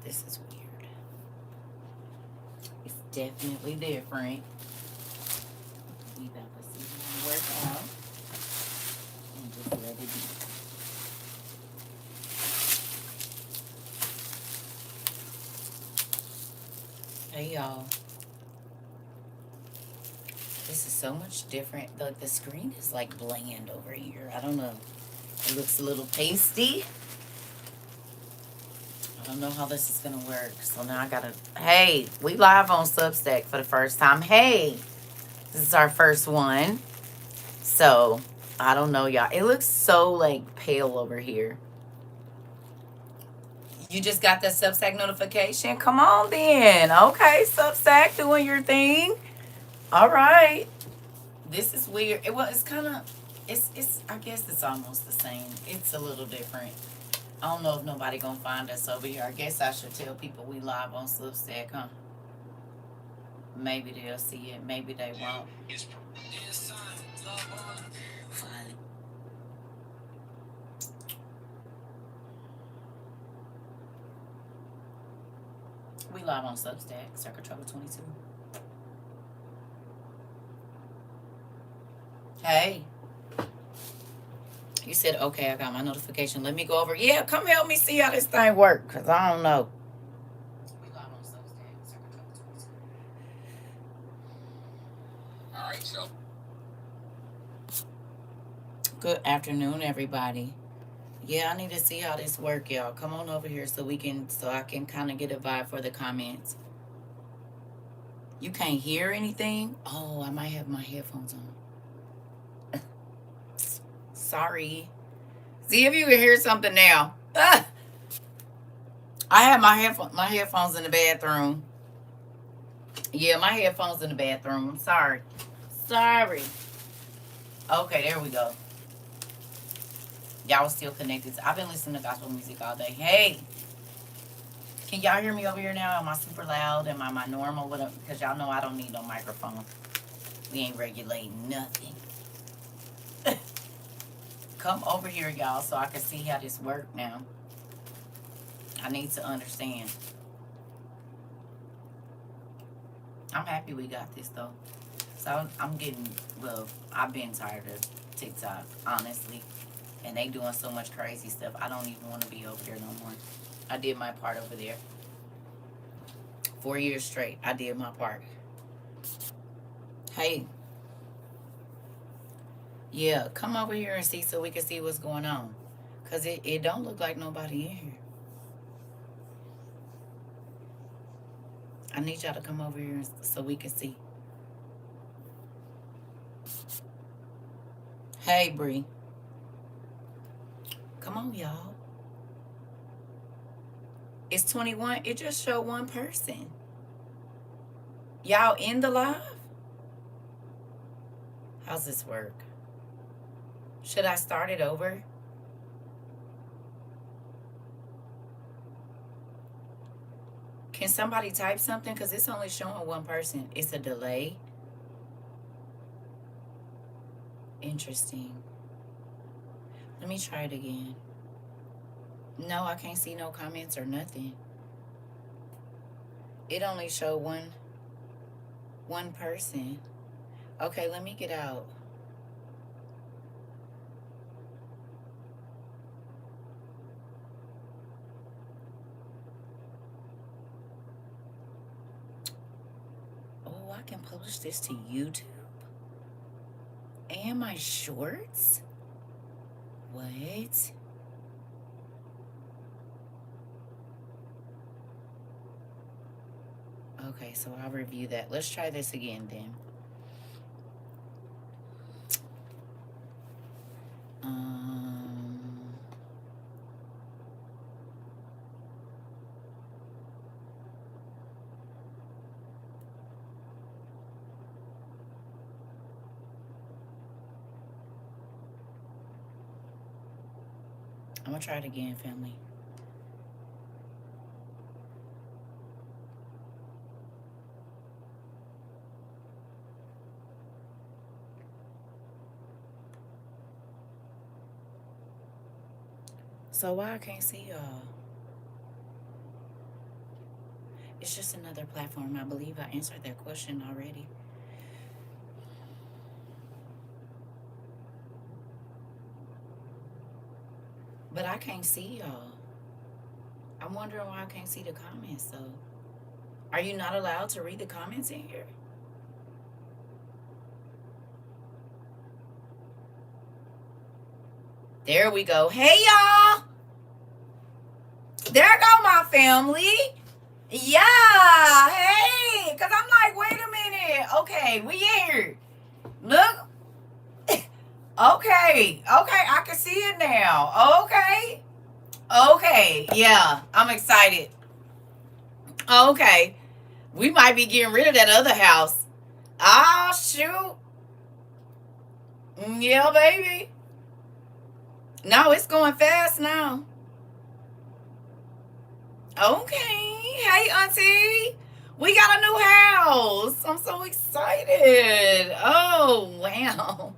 This is weird. It's definitely different. We about to see it work out and just let it be. Hey y'all, this is so much different. The screen is like bland over here. I don't know. It looks a little pasty. I don't know how this is gonna work. So now I gotta. Hey, we live on Substack for the first time. Hey, this is our first one. So I don't know, y'all. It looks so like pale over here. You just got the Substack notification? Come on then. Okay, Substack doing your thing. All right. This is weird. It's kind of it's I guess it's almost the same. It's a little different. I don't know if nobody gonna find us over here. I guess I should tell people we live on Substack, huh? Maybe they'll see it. Maybe they won't. Fine. We live on Substack, CERCA TROVA 22. Hey. You said, okay, I got my notification. Let me go over. Yeah, come help me see how this thing works, because I don't know. We live on Substack, CERCA TROVA 22. All right, so. Good afternoon, everybody. Yeah, I need to see how this work, y'all. Come on over here so I can kind of get a vibe for the comments. You can't hear anything? Oh, I might have my headphones on. Sorry. See if you can hear something now. I have my headphones in the bathroom. Yeah, my headphones in the bathroom. I'm sorry. Sorry. Okay, there we go. Y'all was still connected. I've been listening to gospel music all day. Hey, can y'all hear me over here now? Am I super loud? Am I my normal? Because y'all know I don't need no microphone. We ain't regulating nothing. Come over here, y'all, so I can see how this work now. I need to understand. I'm happy we got this, though. So I'm getting, well, I've been tired of TikTok, honestly. And they doing so much crazy stuff. I don't even want to be over there no more. I did my part over there. 4 years straight, I did my part. Hey. Yeah, come over here and see so we can see what's going on. Because it don't look like nobody in here. I need y'all to come over here so we can see. Hey, Bree. Come on, y'all. It's 21. It just showed one person. Y'all in the live? How's this work? Should I start it over? Can somebody type something? Because it's only showing one person. It's a delay. Interesting. Let me try it again. No, I can't see no comments or nothing. It only showed one person. Okay, let me get out. Oh, I can publish this to YouTube? And my shorts? What? Okay, so I'll review that. Let's try this again then. I'm gonna try it again, family. So why I can't see y'all? It's just another platform. I believe I answered that question already. But I can't see y'all. I'm wondering why I can't see the comments, though. Are you not allowed to read the comments in here? There we go. Hey, y'all. There go my family. Yeah. Hey. Because I'm like, wait a minute. Okay, we in here. Look. Okay. Okay, I can see it now. Okay. Okay. Yeah, I'm excited. Okay. We might be getting rid of that other house. Oh, shoot. Yeah, baby. No, it's going fast now. Okay. Hey, Auntie. We got a new house. I'm so excited. Oh, wow.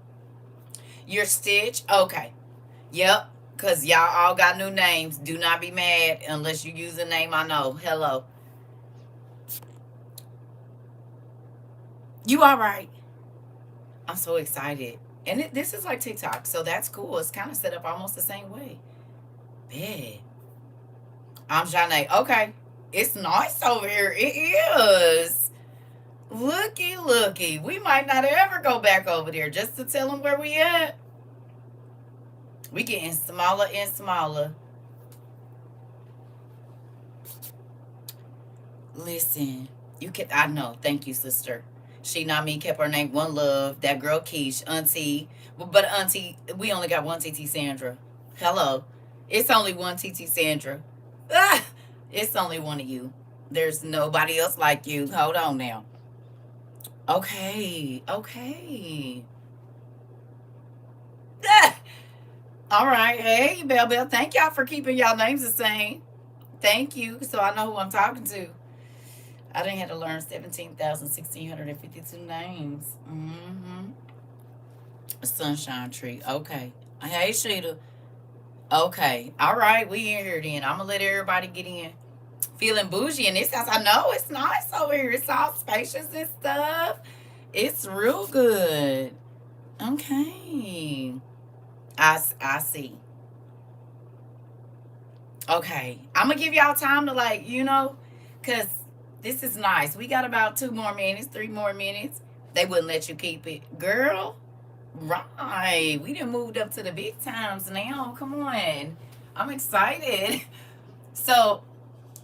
Your Stitch? Okay. Yep. Because y'all all got new names. Do not be mad unless you use a name I know. Hello. You all right? I'm so excited. And this is like TikTok, so that's cool. It's kind of set up almost the same way. Bad. I'm Janae. Okay. It's nice over here. It is. Looky, looky. We might not ever go back over there just to tell them where we at. We getting smaller and smaller. Listen, you can. I know. Thank you, sister. She not me kept her name One Love. That girl Keish, Auntie. But Auntie, we only got one TT Sandra. Hello. It's only one TT Sandra. Ah, it's only one of you. There's nobody else like you. Hold on now. Okay. Okay. Ah, all right. Hey, Bell Bell. Thank y'all for keeping y'all names the same. Thank you. So I know who I'm talking to. I didn't have to learn 17,652 names. Mm-hmm. Sunshine Tree. Okay. Hey, Sheeta. Okay. All right. We in here then. I'm going to let everybody get in. Feeling bougie in this house. I know it's nice over here. It's all spacious and stuff. It's real good. Okay. I see. Okay. I'm going to give y'all time to because this is nice. We got about 2 more minutes, 3 more minutes. They wouldn't let you keep it. Girl, right. We done moved up to the big times now. Come on. I'm excited. So,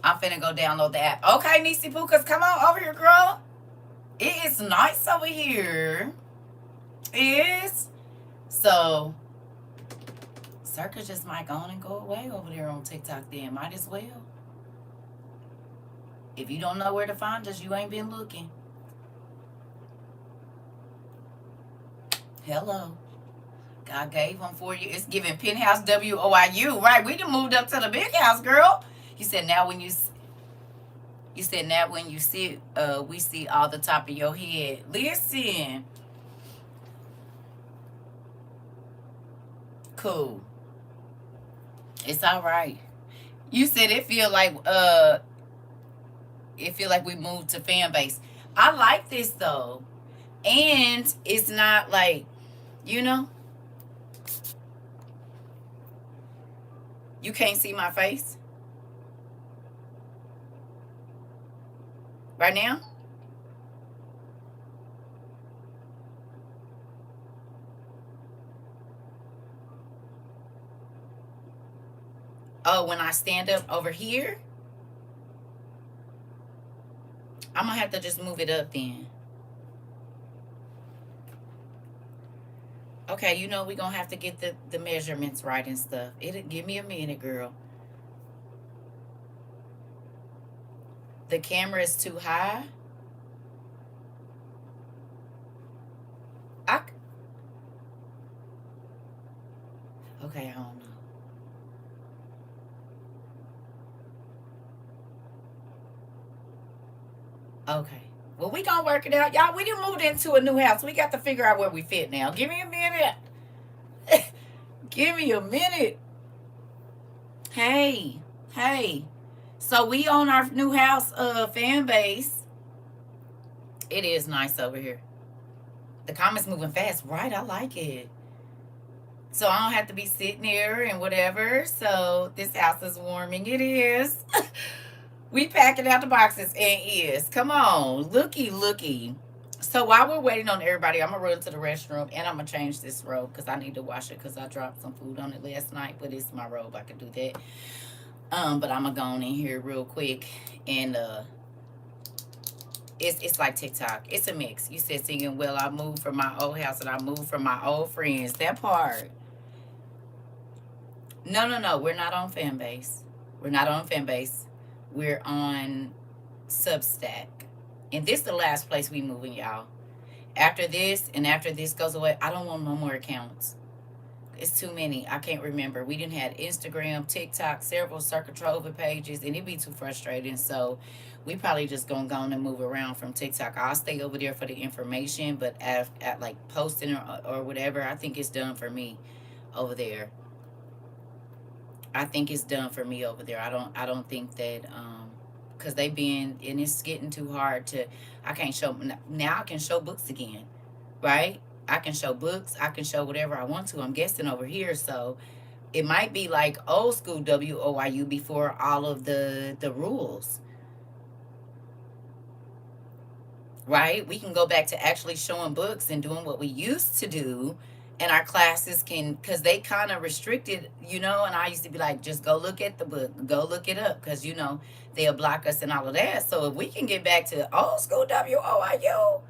I'm finna go download the app. Okay, Niecy Pookas, come on over here, girl. It is nice over here. It is. So, CERCA just might go on and go away over there on TikTok then. Might as well. If you don't know where to find us, you ain't been looking. Hello. God gave them for you. It's giving Penthouse WOIU. Right, we done moved up to the big house, girl. You said now when you sit, we see all the top of your head. Listen. Cool. It's all right. You said it feel like we moved to fan base. I like this though. And it's not like, you can't see my face right now. Oh, when I stand up over here, I'm gonna have to just move it up then. Okay, we're gonna have to get the measurements right and stuff. It'll give me a minute, girl. The camera is too high. Okay, I don't know. Okay. Well, we gonna work it out. Y'all, we done moved into a new house. We got to figure out where we fit now. Give me a minute. Give me a minute. Hey. So we own our new house fan base. It is nice over here. The comments moving fast, right? I like it. So I don't have to be sitting here and whatever. So this house is warming. It is. We packing out the boxes and is. Come on. Looky, looky. So while we're waiting on everybody, I'm gonna run to the restroom and I'm gonna change this robe because I need to wash it because I dropped some food on it last night. But it's my robe. I can do that. But I'm gonna go on in here real quick and it's like TikTok. It's a mix. You said singing well. I moved from my old house and I moved from my old friends. That part. No, no, no. We're not on Fanbase. We're not on Fanbase. We're on Substack. And this is the last place we moving, y'all. After this and after this goes away, I don't want no more accounts. It's too many. I can't remember. We didn't have Instagram, TikTok, several CERCA TROVA pages, and it'd be too frustrating. So we probably just gonna go on and move around from TikTok. I'll stay over there for the information, but at like posting or whatever, I think it's done for me over there. I think it's done for me over there. I don't think that because they been and it's getting too hard to. I can't show now. I can show books again, right? I can show books. I can show whatever I want to. I'm guessing over here, so it might be like old school WOIU before all of the rules, right? We can go back to actually showing books and doing what we used to do. And our classes can, because they kind of restricted, and I used to be like, just go look at the book, go look it up, because, they'll block us and all of that. So if we can get back to old school WOIU,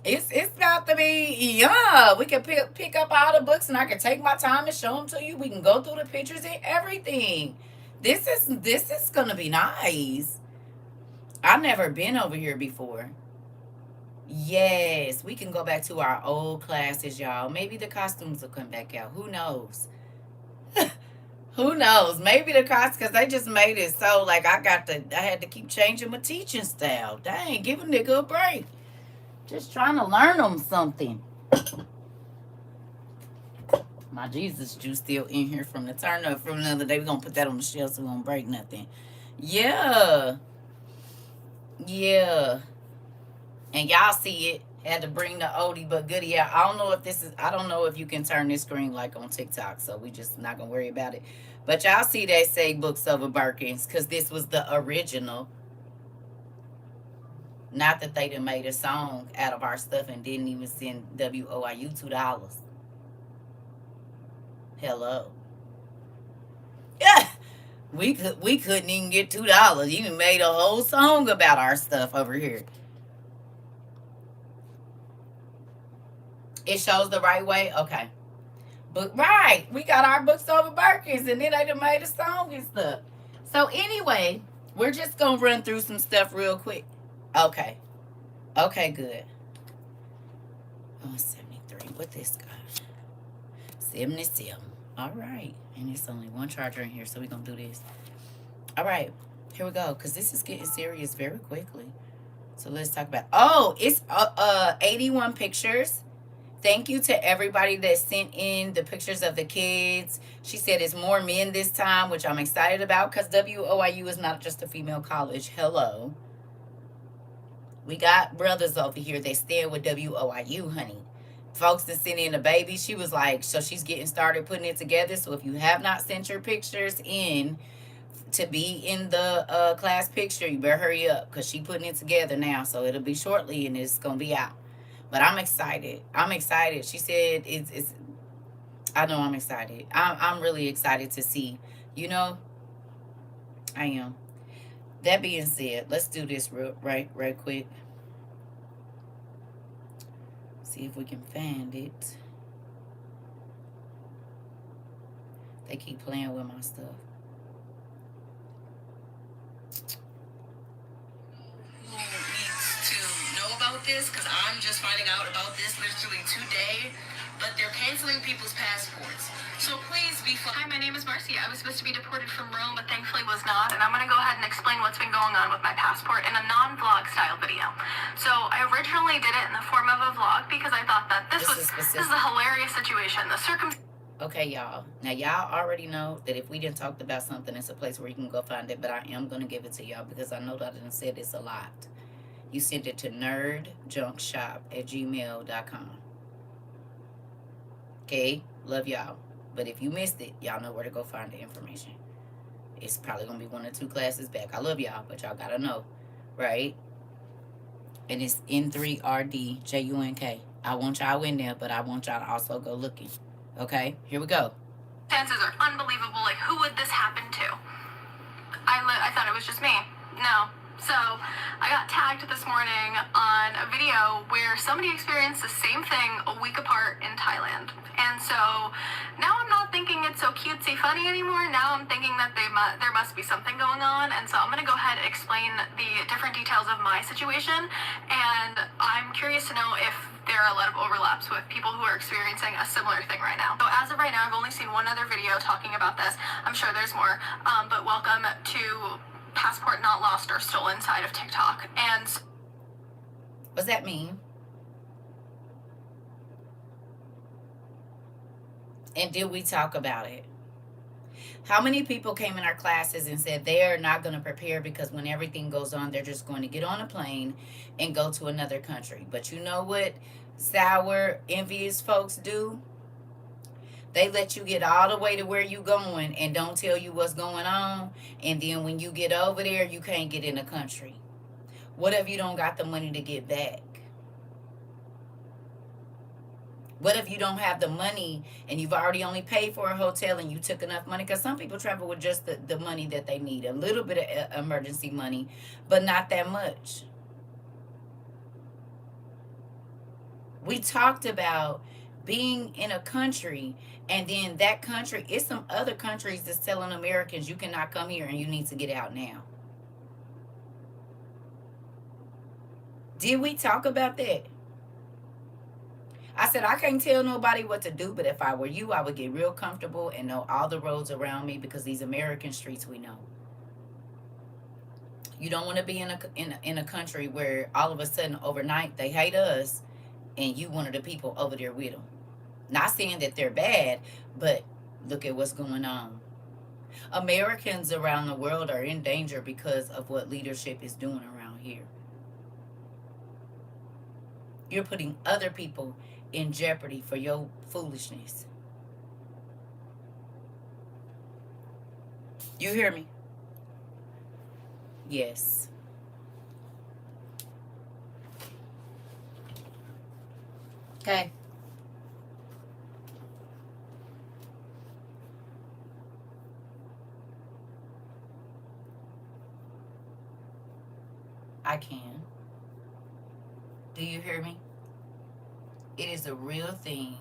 it's got to be, yeah, we can pick up all the books and I can take my time and show them to you. We can go through the pictures and everything. This is going to be nice. I've never been over here before. Yes, we can go back to our old classes, y'all. Maybe the costumes will come back out. Who knows? Who knows? Maybe the cost because they just made it so like I had to keep changing my teaching style. Dang, give a nigga a break. Just trying to learn them something. My Jesus juice still in here from the turn up from the other day. We're gonna put that on the shelf so we won't break nothing. Yeah. Yeah. And y'all see it. Had to bring the oldie but goodie out. I don't know if you can turn this screen like on TikTok, so we just not gonna worry about it. But y'all see they say books over Birkins, because this was the original. Not that they done made a song out of our stuff and didn't even send WOIU $2. Hello. Yeah. We couldn't even get $2. You even made a whole song about our stuff over here. It shows the right way? Okay. But right, we got our books over Birkins and then they done made a song and stuff. So anyway, we're just gonna run through some stuff real quick. Okay. Okay, good. Oh, 73. What this got? 77. All right. And it's only one charger in here, so we're gonna do this. All right. Here we go. Because this is getting serious very quickly. So let's talk about. Oh, it's 81 pictures. Thank you to everybody that sent in the pictures of the kids. She said it's more men this time, which I'm excited about because WOIU is not just a female college. Hello. We got brothers over here that stand with WOIU, honey. Folks that sent in a baby, she was like, so she's getting started putting it together. So if you have not sent your pictures in to be in the class picture, you better hurry up because she's putting it together now. So it'll be shortly and it's going to be out. But I'm excited. I'm excited. She said it's I know I'm excited. I'm really excited to see. I am. That being said, let's do this right quick. See if we can find it. They keep playing with my stuff. Who needs to know about this? Because I'm just finding out about this literally today. But they're canceling people's passports. So please be fine. Hi, my name is Marcy. I was supposed to be deported from Rome, but thankfully was not. And I'm going to go ahead and explain what's been going on with my passport in a non-vlog style video. So I originally did it in the form of a vlog because I thought that this is a hilarious situation. The Okay, y'all. Now, y'all already know that if we didn't talk about something, it's a place where you can go find it. But I am going to give it to y'all because I know that I didn't say this a lot. You send it to nerdjunkshop@gmail.com. Okay? Love y'all. But if you missed it, y'all know where to go find the information. It's probably going to be 1 or 2 classes back. I love y'all, but y'all got to know. Right? And it's N3RDJUNK. I want y'all in there, but I want y'all to also go looking. Okay? Here we go. Chances are unbelievable. Like, who would this happen to? I thought it was just me. No. So I got tagged this morning on a video where somebody experienced the same thing a week apart in Thailand. And so now I'm not thinking it's so cutesy funny anymore. Now I'm thinking that there must be something going on. And so I'm going to go ahead and explain the different details of my situation. And I'm curious to know if there are a lot of overlaps with people who are experiencing a similar thing right now. So as of right now, I've only seen one other video talking about this. I'm sure there's more. But welcome to Passport Not Lost or Stolen side of TikTok. And what's that mean? And did we talk about it? How many people came in our classes and said they are not going to prepare because when everything goes on, they're just going to get on a plane and go to another country? But you know what sour, envious folks do? They let you get all the way to where you going and don't tell you what's going on. And then when you get over there, you can't get in the country. What if you don't got the money to get back? What if you don't have the money and you've already only paid for a hotel and you took enough money? Because some people travel with just the money that they need, a little bit of emergency money, but not that much. We talked about being in a country, and then that country, it's some other countries that's telling Americans you cannot come here and you need to get out now. Did we talk about that? I said, I can't tell nobody what to do, but if I were you, I would get real comfortable and know all the roads around me because these American streets we know. You don't want to be in a country where all of a sudden overnight they hate us and you one of the people over there with them. Not saying that they're bad, but look at what's going on. Americans around the world are in danger because of what leadership is doing around here. You're putting other people in jeopardy for your foolishness. You hear me? Yes. Okay. I can. Do you hear me? It is a real thing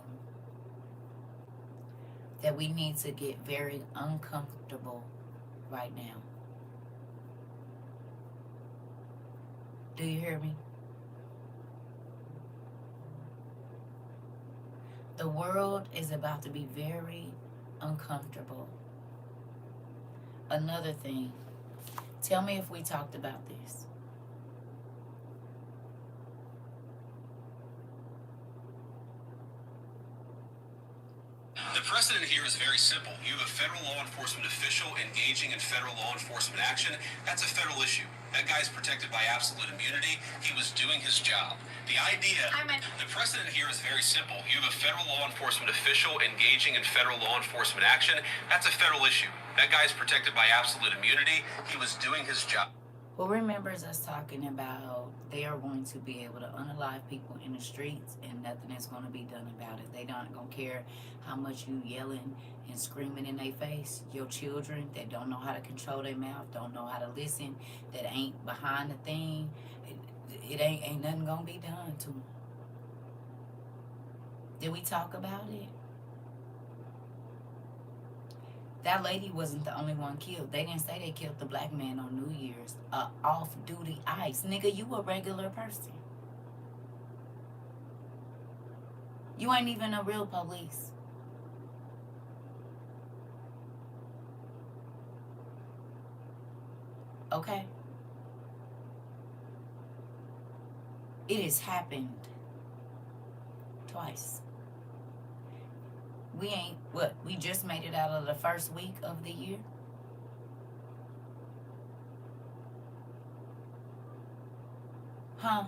that we need to get very uncomfortable right now. Do you hear me? The world is about to be very uncomfortable. Another thing, tell me if we talked about this. The precedent here is very simple. You have a federal law enforcement official engaging in federal law enforcement action. That's a federal issue. That guy's protected by absolute immunity. He was doing his job. The precedent here is very simple. You have a federal law enforcement official engaging in federal law enforcement action. That's a federal issue. That guy's protected by absolute immunity. He was doing his job. Who remembers us talking about they are going to be able to unalive people in the streets and nothing is going to be done about it? They not going to care how much you yelling and screaming in their face. Your children that don't know how to control their mouth, don't know how to listen, that ain't behind the thing, it ain't nothing going to be done to them. Did we talk about it? That lady wasn't the only one killed. They didn't say they killed the black man on New Year's. Off-duty ICE. Nigga, you a regular person. You ain't even a real police. Okay? It has happened twice. We ain't, what, we just made it out of the first week of the year? Huh?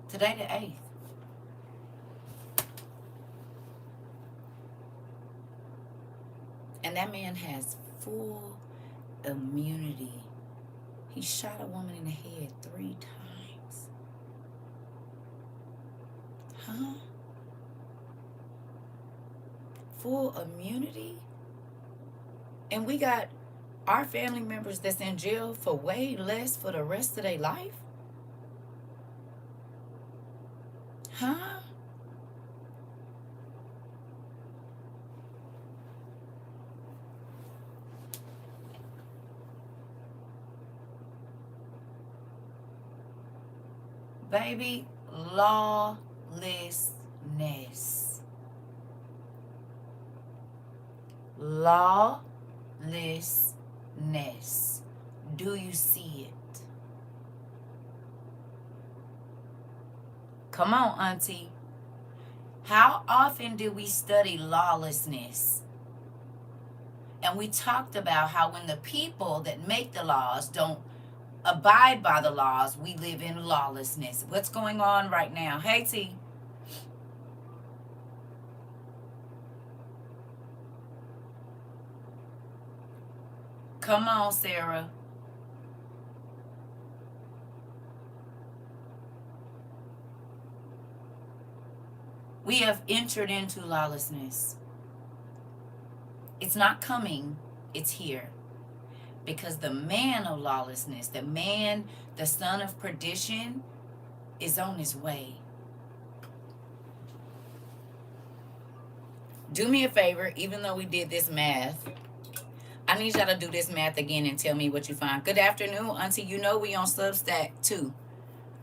Today the 8th. And that man has full immunity. He shot a woman in the head 3 times. Huh? Full immunity? And we got our family members that's in jail for way less for the rest of their life? Huh? Baby, lawlessness. Lawlessness. Do you see it? Come on, Auntie. How often do we study lawlessness? And we talked about how when the people that make the laws don't abide by the laws, we live in lawlessness. What's going on right now? Hey, T. Come on, Sarah. We have entered into lawlessness. It's not coming, it's here. Because the man of lawlessness, the man, the son of perdition, is on his way. Do me a favor, even though we did this math, I need y'all to do this math again and tell me what you find. Good afternoon, Auntie. You know we on Substack too.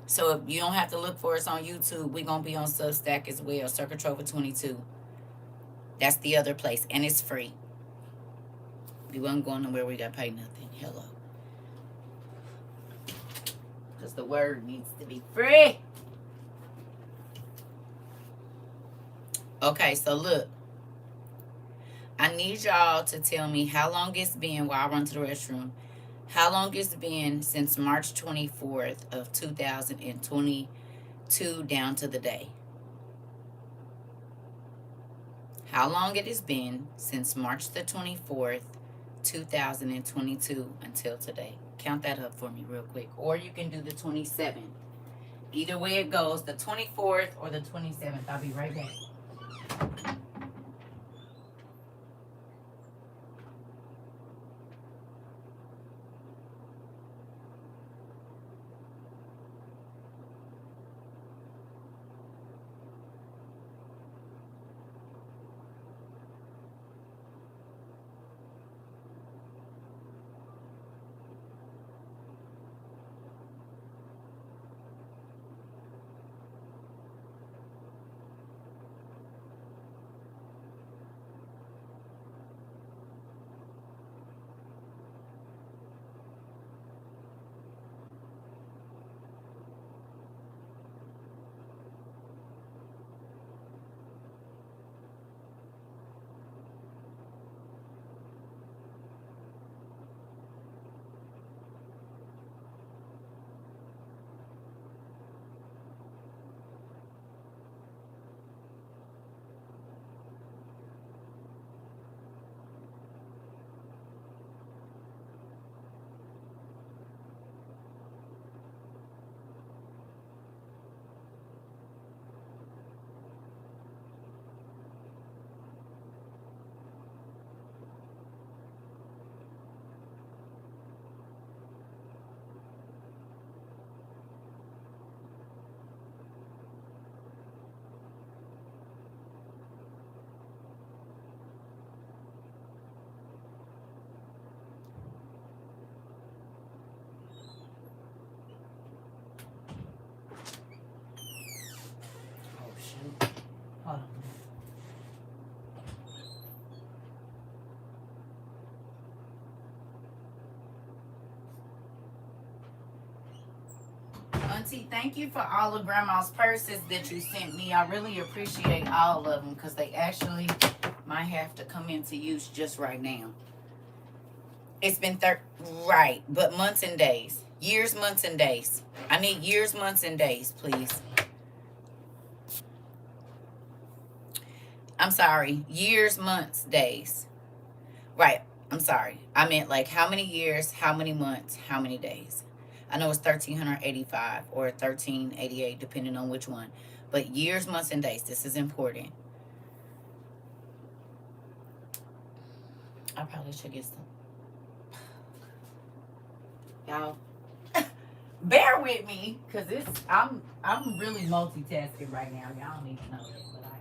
So if you don't have to look for us on YouTube, we're going to be on Substack as well. CERCA TROVA 22. That's the other place. And it's free. We wasn't going nowhere we got paid nothing. Hello. Because the word needs to be free. Okay, so look. I need y'all to tell me how long it's been while I run to the restroom. How long it's been since March 24th of 2022 down to the day. How long it has been since March the 24th, 2022 until today. Count that up for me real quick. Or you can do the 27th. Either way it goes, the 24th or the 27th. I'll be right back. Auntie, thank you for all of Grandma's purses that you sent me. I really appreciate all of them because they actually might have to come into use just right now. It's been right, but months and days. Years, months, and days. I need years, months, and days, please. I'm sorry. Years, months, days. Right. I'm sorry. I meant like how many years, how many months, how many days. I know it's 1385 or 1388, depending on which one. But years, months, and days. This is important. I probably should get some. Y'all, bear with me, cause I'm really multitasking right now. Y'all don't need to know that, but I am.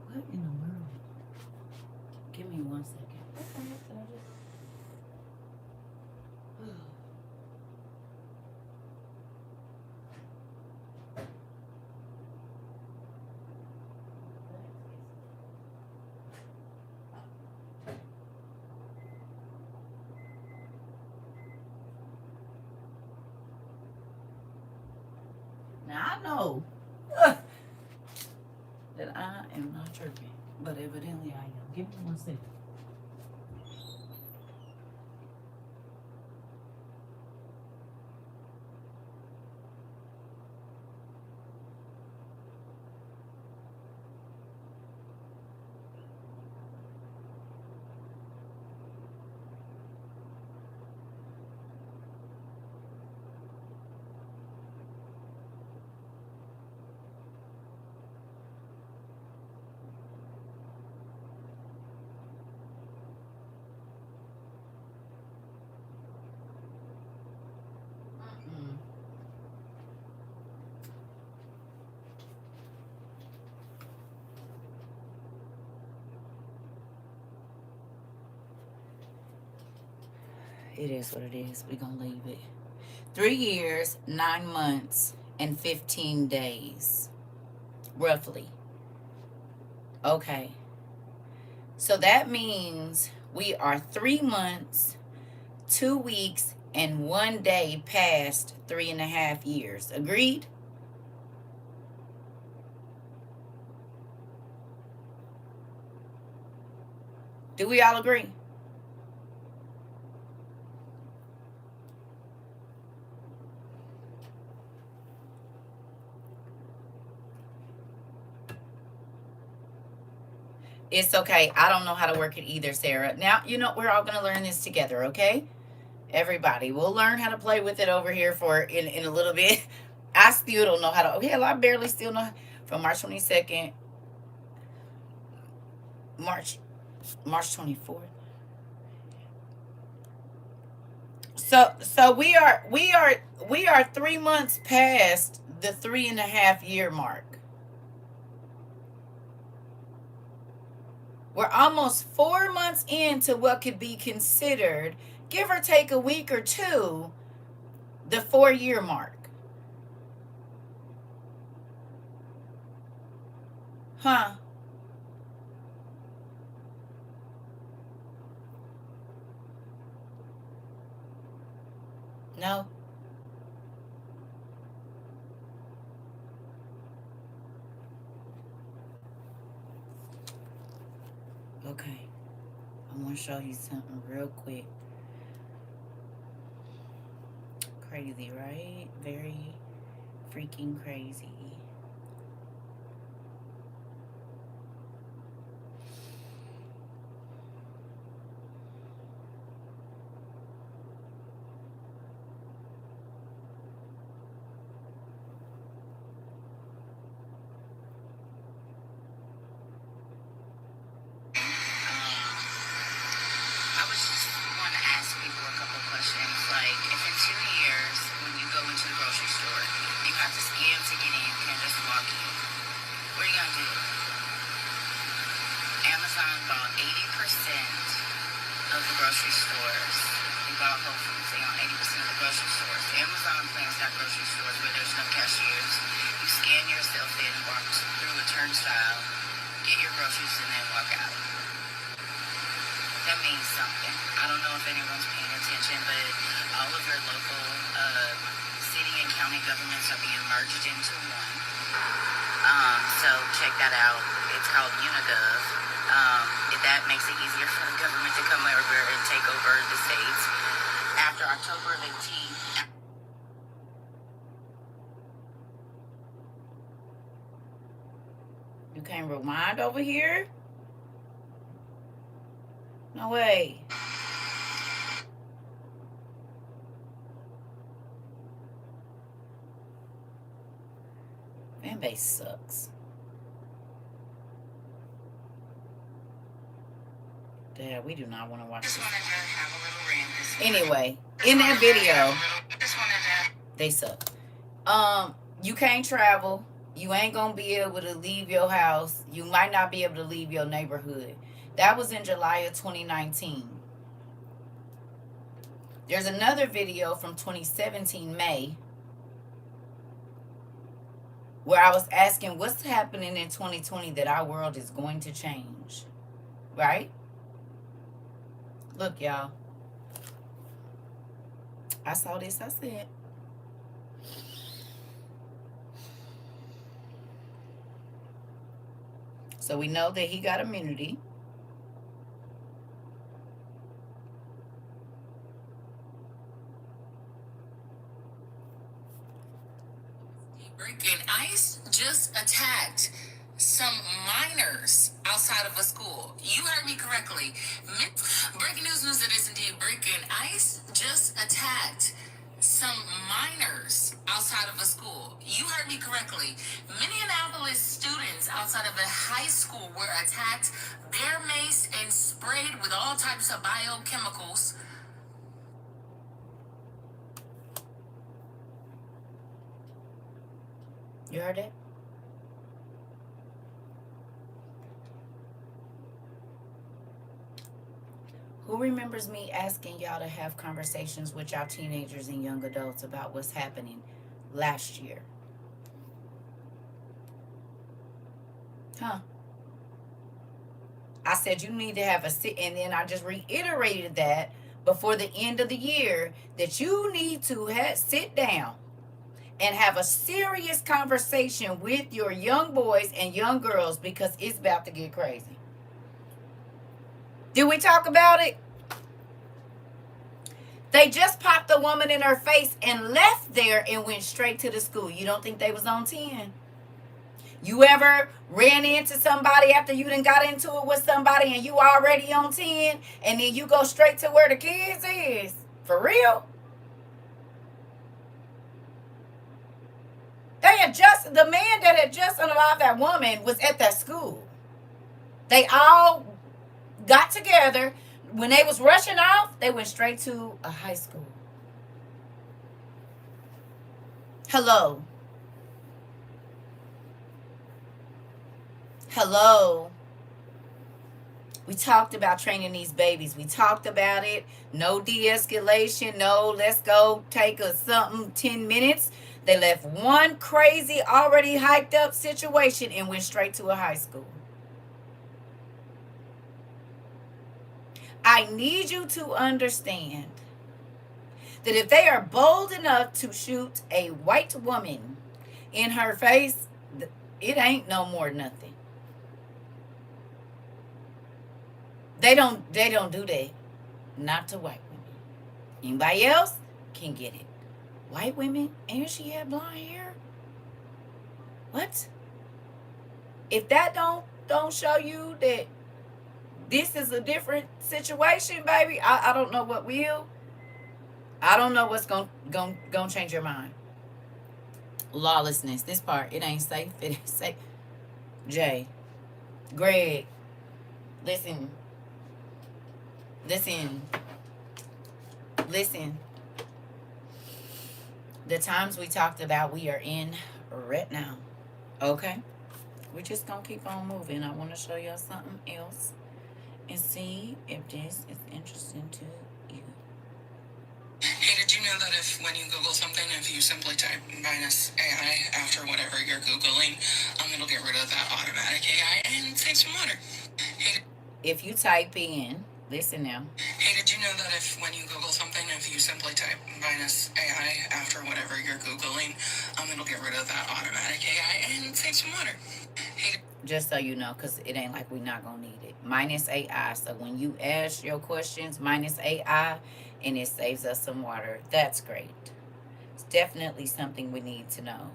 What in the world? Give me 1 second. What the heck did I just? Now I know that I am not tripping, but evidently I am. Give me 1 second. It is what it is. We're going to leave it. 3 years, 9 months, and 15 days. Roughly. Okay. So that means we are 3 months, 2 weeks, and 1 day past 3.5 years. Agreed? Do we all agree? It's okay. I don't know how to work it either, Sarah. Now, we're all going to learn this together, okay? Everybody. We'll learn how to play with it over here in a little bit. I still don't know how to. Okay, I barely still know. From March 22nd. March 24th. So we are 3 months past the 3.5 year mark. We're almost 4 months into what could be considered, give or take a week or two, the 4-year mark. Huh? No? Okay. I'm going to show you something real quick. Crazy, right? Very freaking crazy. Grocery stores. Amazon plans to have grocery stores where there's turnstile, get your groceries, and then walk out. That means something. I don't know if anyone's paying attention, but all of your local city and county governments are being merged into one. So check that out. It's called Unigov. That makes it easier for the government to come over and take over the states. After October 18th. You can't rewind over here? No way. Fan base sucks. Dad, we do not want to watch this. Anyway, in that video, they suck. You can't travel. You ain't gonna be able to leave your house. You might not be able to leave your neighborhood. That was in July of 2019. There's another video from 2017 May where I was asking what's happening in 2020 that our world is going to change, right? Look, y'all. I saw this. I said, so we know that he got immunity. Breaking ice just attacked some minors outside of a school. You heard me correctly. Breaking news that is indeed breaking ice just attacked some minors outside of a school. You heard me correctly. Minneapolis students outside of a high school were attacked, bear maced, and sprayed with all types of biochemicals. You heard it? Who remembers me asking y'all to have conversations with y'all teenagers and young adults about what's happening last year? Huh? I said you need to have a sit, and then I just reiterated that before the end of the year that you need to sit down and have a serious conversation with your young boys and young girls because it's about to get crazy. Did we talk about it? They just popped a woman in her face and left there and went straight to the school. You don't think they was on 10? You ever ran into somebody after you done got into it with somebody and you already on 10 and then you go straight to where the kids is? For real? The man that had just unalived that woman was at that school. They all got together. When they was rushing off, they went straight to a high school. Hello. Hello. We talked about training these babies. We talked about it. No de-escalation. No, let's go take a something 10 minutes. They left one crazy, already hyped up situation and went straight to a high school. I need you to understand that if they are bold enough to shoot a white woman in her face, it ain't no more nothing. They don't do that. Not to white women. Anybody else can get it. White women, and she had blonde hair? What? If that don't show you that this is a different situation, baby, I don't know what will. I don't know what's gonna change your mind. Lawlessness. This part, it ain't safe. It ain't safe. Jay, Greg, listen. The times we talked about, we are in right now. Okay? We're just going to keep on moving. I want to show y'all something else and see if this is interesting to you. Hey, did you know that if when you Google something, if you simply type minus AI after whatever you're Googling, it'll get rid of that automatic AI and save some water? Hey, If you type in, listen now. hey, did you know that if when you Google something, if you simply type minus AI after whatever you're Googling, it'll get rid of that automatic AI and save some water? Hey, Just so you know, because it ain't like we're not going to need it. Minus AI. So when you ask your questions, minus AI, and it saves us some water. That's great. It's definitely something we need to know.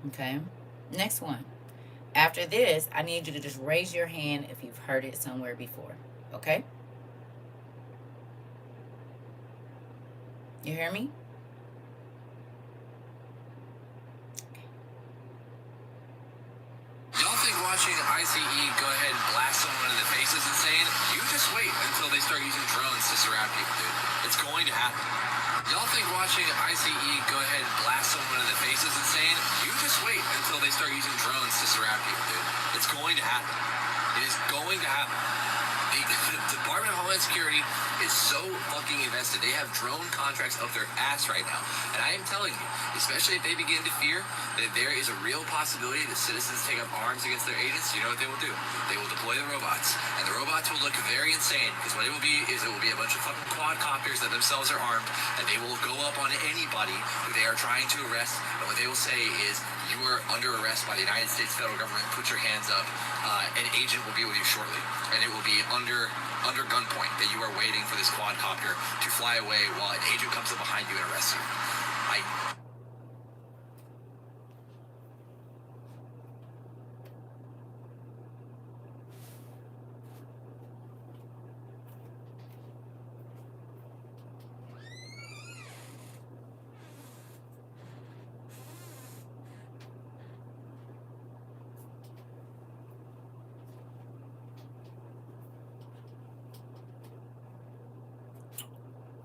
Okay. Next one. After this, I need you to just raise your hand if you've heard it somewhere before. Okay? You hear me? Y'all think watching ICE go ahead and blast someone in the face is insane? You just wait until they start using drones to surround people, dude. It's going to happen. Y'all think watching ICE go ahead and blast someone in the face is insane? You just wait until they start using drones to surround people, dude. It's going to happen. It is going to happen. The Department of Homeland Security is so fucking invested. They have drone contracts up their ass right now. And I am telling you, especially if they begin to fear that there is a real possibility that citizens take up arms against their agents, you know what they will do? They will deploy the robots. And the robots will look very insane, because what it will be is it will be a bunch of fucking quadcopters that themselves are armed, and they will go up on anybody who they are trying to arrest. And what they will say is, you are under arrest by the United States federal government. Put your hands up. An agent will be with you shortly, and it will be under gunpoint that you are waiting for this quadcopter to fly away while an agent comes up behind you and arrests you.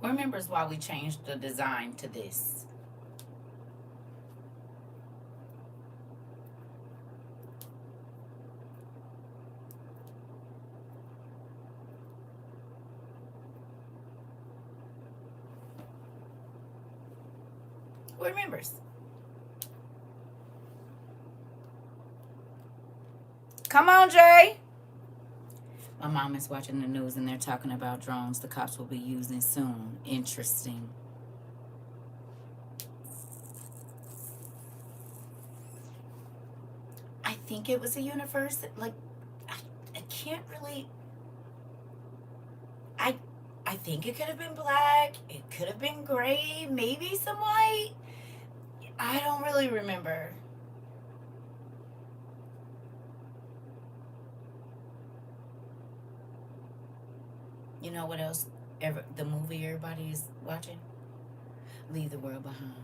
Who remembers why we changed the design to this? Who remembers? Come on, Jay. My mom is watching the news and they're talking about drones the cops will be using soon. Interesting. I think it was a universe. Like, I can't really. I think it could have been black. It could have been gray. Maybe some white. I don't really remember. You know what else? The movie everybody is watching? Leave the World Behind.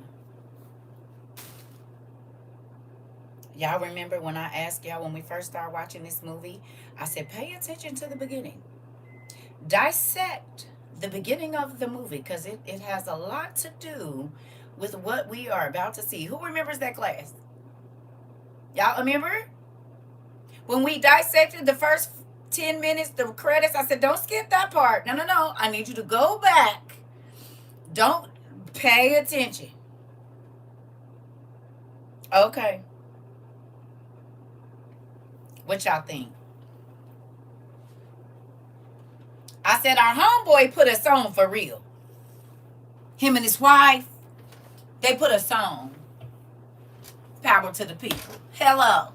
Y'all remember when I asked y'all when we first started watching this movie? I said, pay attention to the beginning. Dissect the beginning of the movie, because it has a lot to do with what we are about to see. Who remembers that class? Y'all remember? When we dissected the first 10 minutes, the credits, I said, don't skip that part. No. I need you to go back. Don't pay attention. Okay. What y'all think? I said, our homeboy put us on for real. Him and his wife, they put us on. Power to the people. Hello.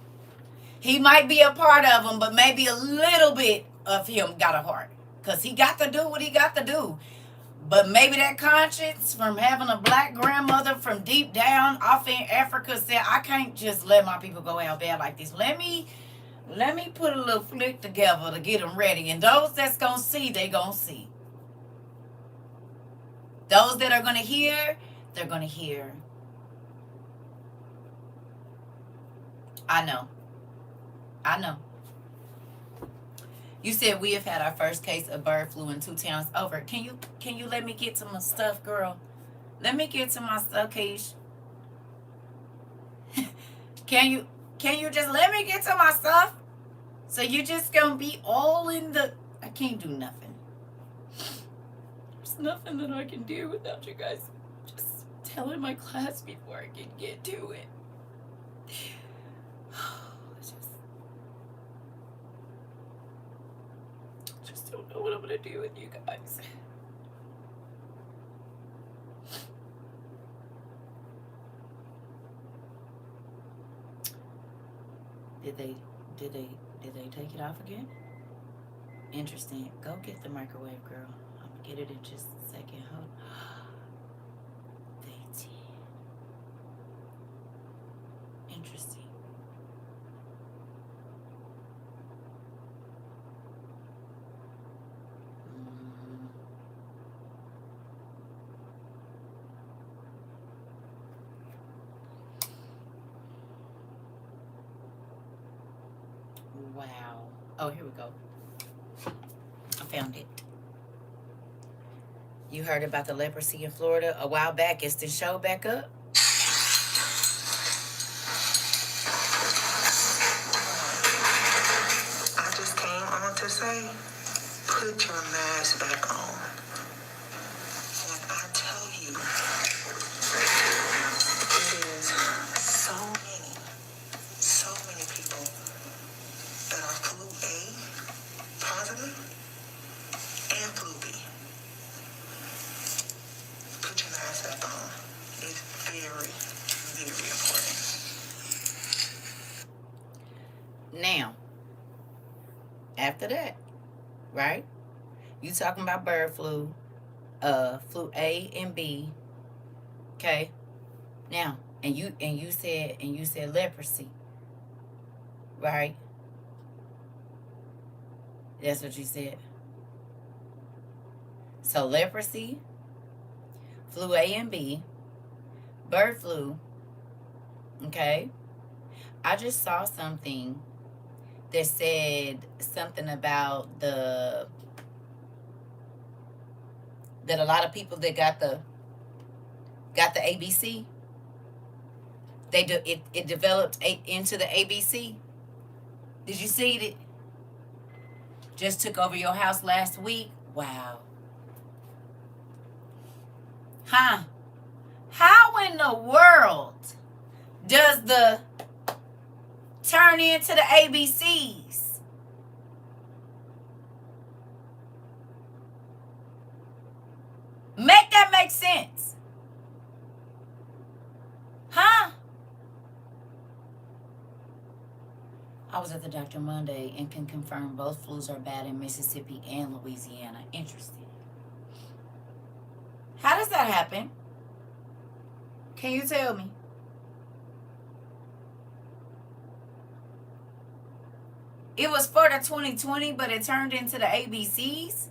He might be a part of them, but maybe a little bit of him got a heart. Because he got to do what he got to do. But maybe that conscience from having a black grandmother from deep down off in Africa said, I can't just let my people go out there like this. Let me put a little flick together to get them ready. And those that's going to see, they going to see. Those that are going to hear, they're going to hear. I know. You said we have had our first case of bird flu in 2 towns over. Can you let me get to my stuff, girl? Let me get to my stuff, Keish. Can you just let me get to my stuff? So you just gonna be all in the... I can't do nothing. There's nothing that I can do without you guys just telling my class before I can get to it. I just don't know what I'm gonna do with you guys. Did they take it off again? Interesting. Go get the microwave, girl. I'm gonna get it in just a second. Hold. They did. Interesting. Wow. Oh, here we go. I found it. You heard about the leprosy in Florida a while back. It's the show back up. I just came on to say, put your mask back on. And I tell you, it is so many people that are flu A positive and flu B. Put your mask back on. It's very, very important. Now, after that, right? You talking about bird flu, flu A and B. Okay. Now, and you said leprosy, right? That's what you said. So leprosy, flu A and B, bird flu. Okay. I just saw something that said something about that a lot of people that got the ABC, it developed into the ABC. Did you see it? Just took over your house last week. Wow. Huh? How in the world does the turn into the ABCs? Make that make sense. Huh? I was at the doctor Monday and can confirm both flus are bad in Mississippi and Louisiana. Interesting. How does that happen? Can you tell me? It was for the 2020, but it turned into the ABCs?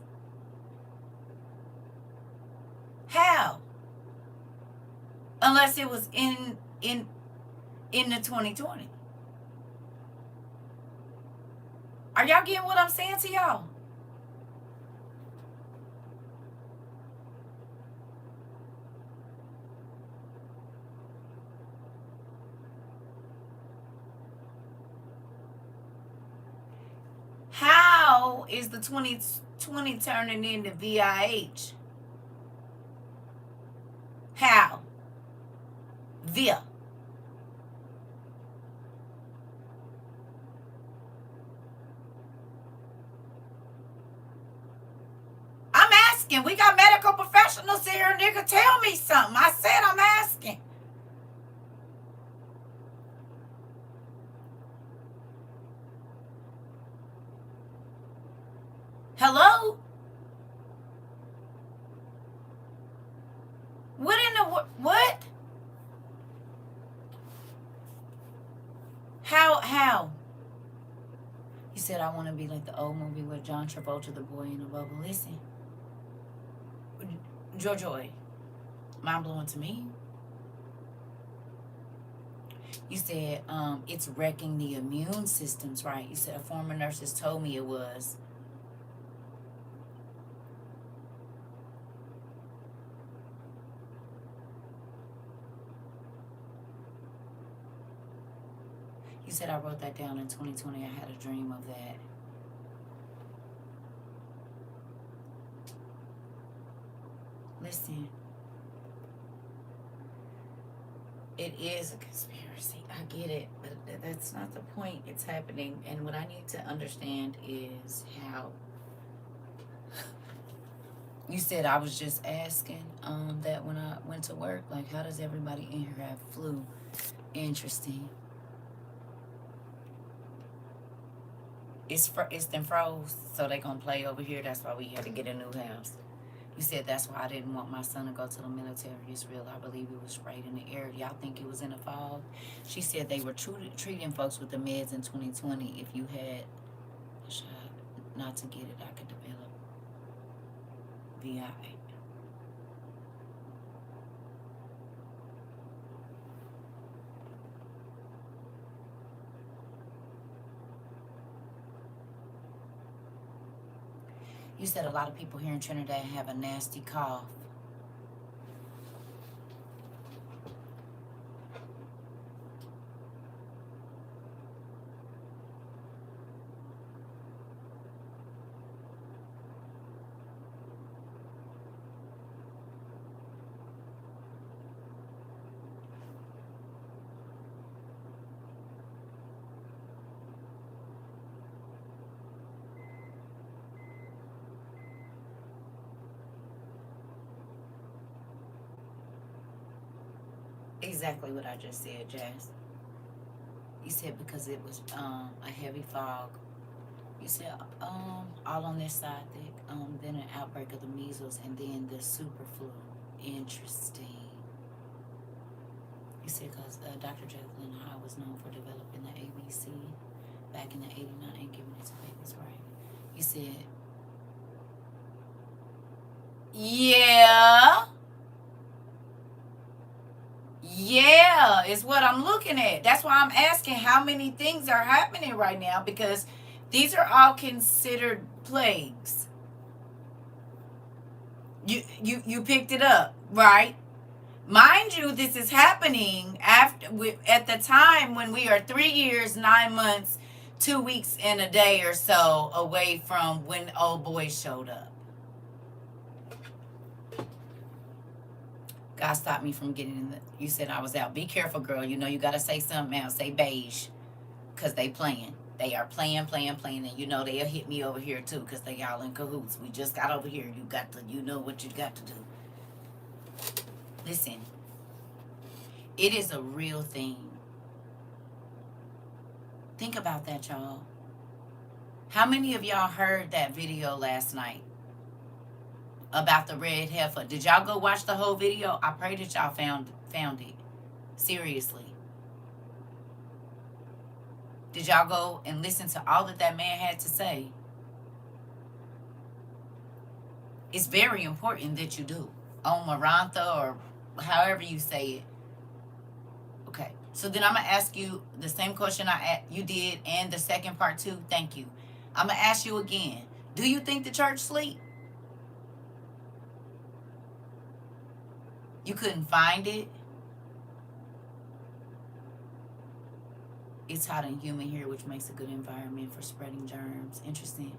How? Unless it was in the 2020. Are y'all getting what I'm saying to y'all? How is the 2020 turning into VIH? How? Via. I'm asking. We got medical professionals here, nigga. Tell me something. I said I'm asking. Hello? What in the what? How? You said I want to be like the old movie with John Travolta, the boy in the bubble. Listen, Joy, mind blowing to me. You said it's wrecking the immune systems, right? You said a former nurse has told me it was. You You said I wrote that down in 2020. I had a dream of that. Listen, it is a conspiracy. I get it, but that's not the point. It's happening. And what I need to understand is how. You said I was just asking that when I went to work, like, how does everybody in here have flu? Interesting. It's them froze, so they gonna play over here. That's why we had to get a new house. You said that's why I didn't want my son to go to the military. It's real. I believe it was sprayed in the air. Y'all think it was in the fog? She said they were treating folks with the meds in 2020. If you had a shot not to get it, I could develop VI. You said a lot of people here in Trinidad have a nasty cough. Exactly what I just said, Jazz. You said because it was a heavy fog. You said all on this side, then an outbreak of the measles, and then the super flu. Interesting. You said because Dr. Jacqueline Hyde was known for developing the ABC back in the 89 and giving it to babies, right? You said, yeah. Yeah, is what I'm looking at. That's why I'm asking how many things are happening right now, because these are all considered plagues. You picked it up, right? Mind you, this is happening at the time when we are 3 years, 9 months, 2 weeks, and a day or so away from when old boy showed up. God stopped me from getting in the. You said I was out. Be careful, girl. You know you gotta say something else. Say beige, cause they playing. They are playing, and you know they'll hit me over here too, cause they all in cahoots. We just got over here. You got to. You know what you got to do. Listen, it is a real thing. Think about that, y'all. How many of y'all heard that video last night about the red heifer? Did y'all go watch the whole video? I pray that y'all found it. Seriously. Did y'all go and listen to all that man had to say? It's very important that you do. On Marantha, or however you say it. Okay. So then I'm going to ask you the same question you did, and the second part too. Thank you. I'm going to ask you again. Do you think the church sleep? You couldn't find it? It's hot and humid here, which makes a good environment for spreading germs. Interesting.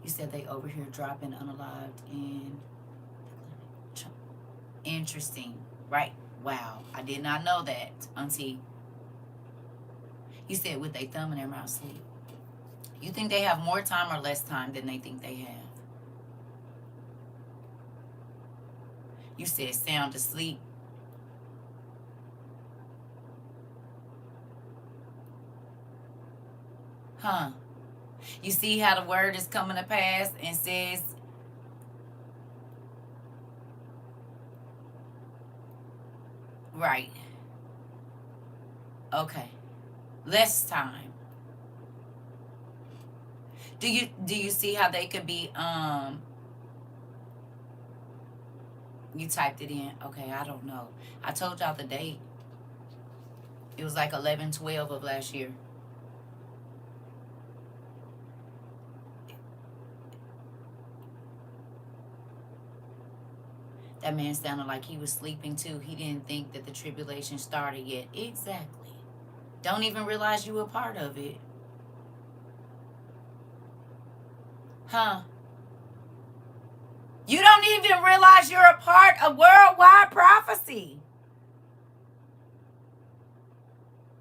You said they over here dropping unalived in. Interesting. Right. Wow. I did not know that, Auntie. You said with their thumb in their mouth sleep. You think they have more time or less time than they think they have? You said sound asleep. Huh. You see how the word is coming to pass and says, right. Okay. Less time. Do you see how they could be you typed it in? Okay, I don't know. I told y'all the date. It was like 11/12 of last year. That man sounded like he was sleeping too. He didn't think that the tribulation started yet. Exactly. Don't even realize you a part of it. Huh? You don't even realize you're a part of worldwide prophecy.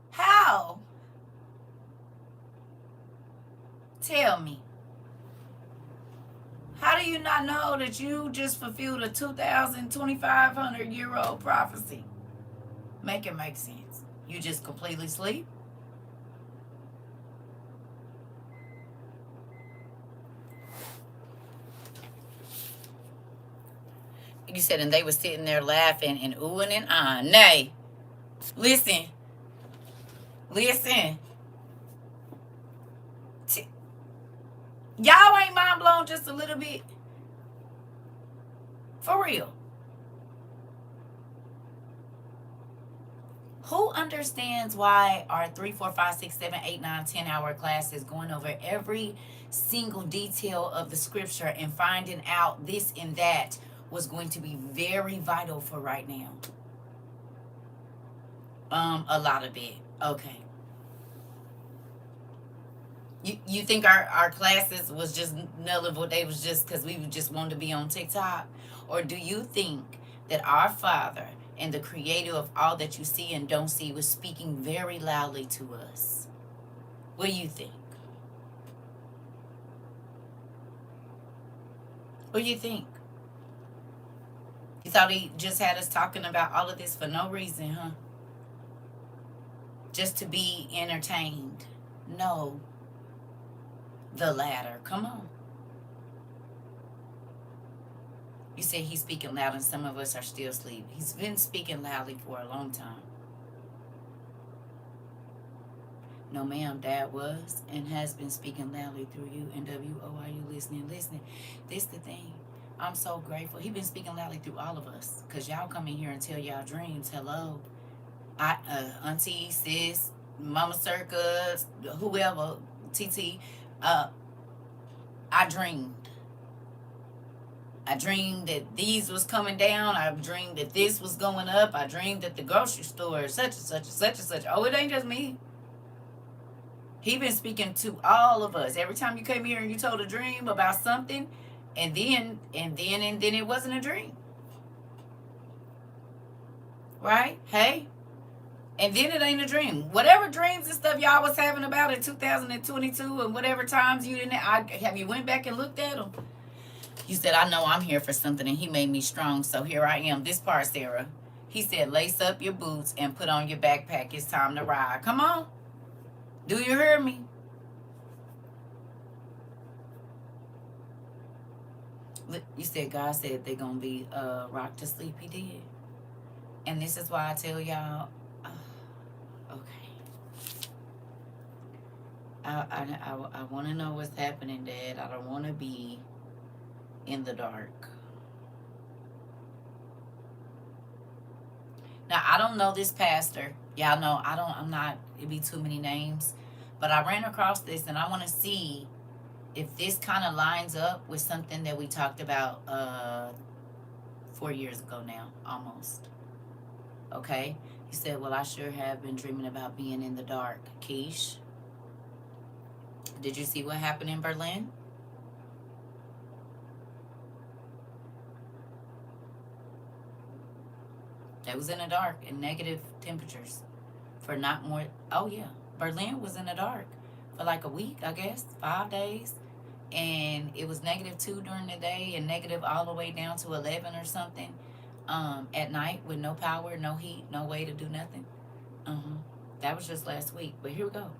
How? Tell me. How do you not know that you just fulfilled a 2,500-year-old prophecy? Make it make sense. You just completely sleep? You said, and they were sitting there laughing and oohing and ahhing. Nay, listen. Y'all ain't mind blown just a little bit? For real. Who understands why our 3, 4, 5, 6, 7, 8, 9, 10-hour class is going over every single detail of the scripture and finding out this and that was going to be very vital for right now? A lot of it. Okay. You think our classes was just null and void? They was just because we just wanted to be on TikTok? Or do you think that our Father and the creator of all that you see and don't see was speaking very loudly to us? What do you think? What do you think? You thought he just had us talking about all of this for no reason, huh? Just to be entertained? No. The latter. Come on. You say he's speaking loud and some of us are still asleep. He's been speaking loudly for a long time. No, ma'am, Dad was and has been speaking loudly through you. NWO, are you listening? This the thing. I'm so grateful. He's been speaking loudly through all of us. Because y'all come in here and tell y'all dreams. Hello. Auntie, sis, Mama CERCA, whoever, TT. I dreamed. I dreamed that these was coming down. I dreamed that this was going up. I dreamed that the grocery store, such and such and such and such. Oh, it ain't just me. He been speaking to all of us. Every time you came here and you told a dream about something, and then it wasn't a dream. Right? Hey? And then it ain't a dream. Whatever dreams and stuff y'all was having about in 2022 and whatever times you didn't have you went back and looked at them? You said, I know I'm here for something and he made me strong. So here I am. This part, Sarah. He said, lace up your boots and put on your backpack. It's time to ride. Come on. Do you hear me? You said God said they're going to be rocked to sleep. He did. And this is why I tell y'all, okay. I want to know what's happening, Dad. I don't want to be in the dark. Now, I don't know this pastor. Y'all know I'm not, it'd be too many names. But I ran across this and I want to see if this kind of lines up with something that we talked about 4 years ago now, almost. Okay? He said, well, I sure have been dreaming about being in the dark. Keish, did you see what happened in Berlin? It was in the dark in negative temperatures for not more. Oh, yeah. Berlin was in the dark for like a week, I guess, 5 days. And it was -2 during the day and negative all the way down to 11 or something at night with no power, no heat, no way to do nothing. That was just last week. But here we go.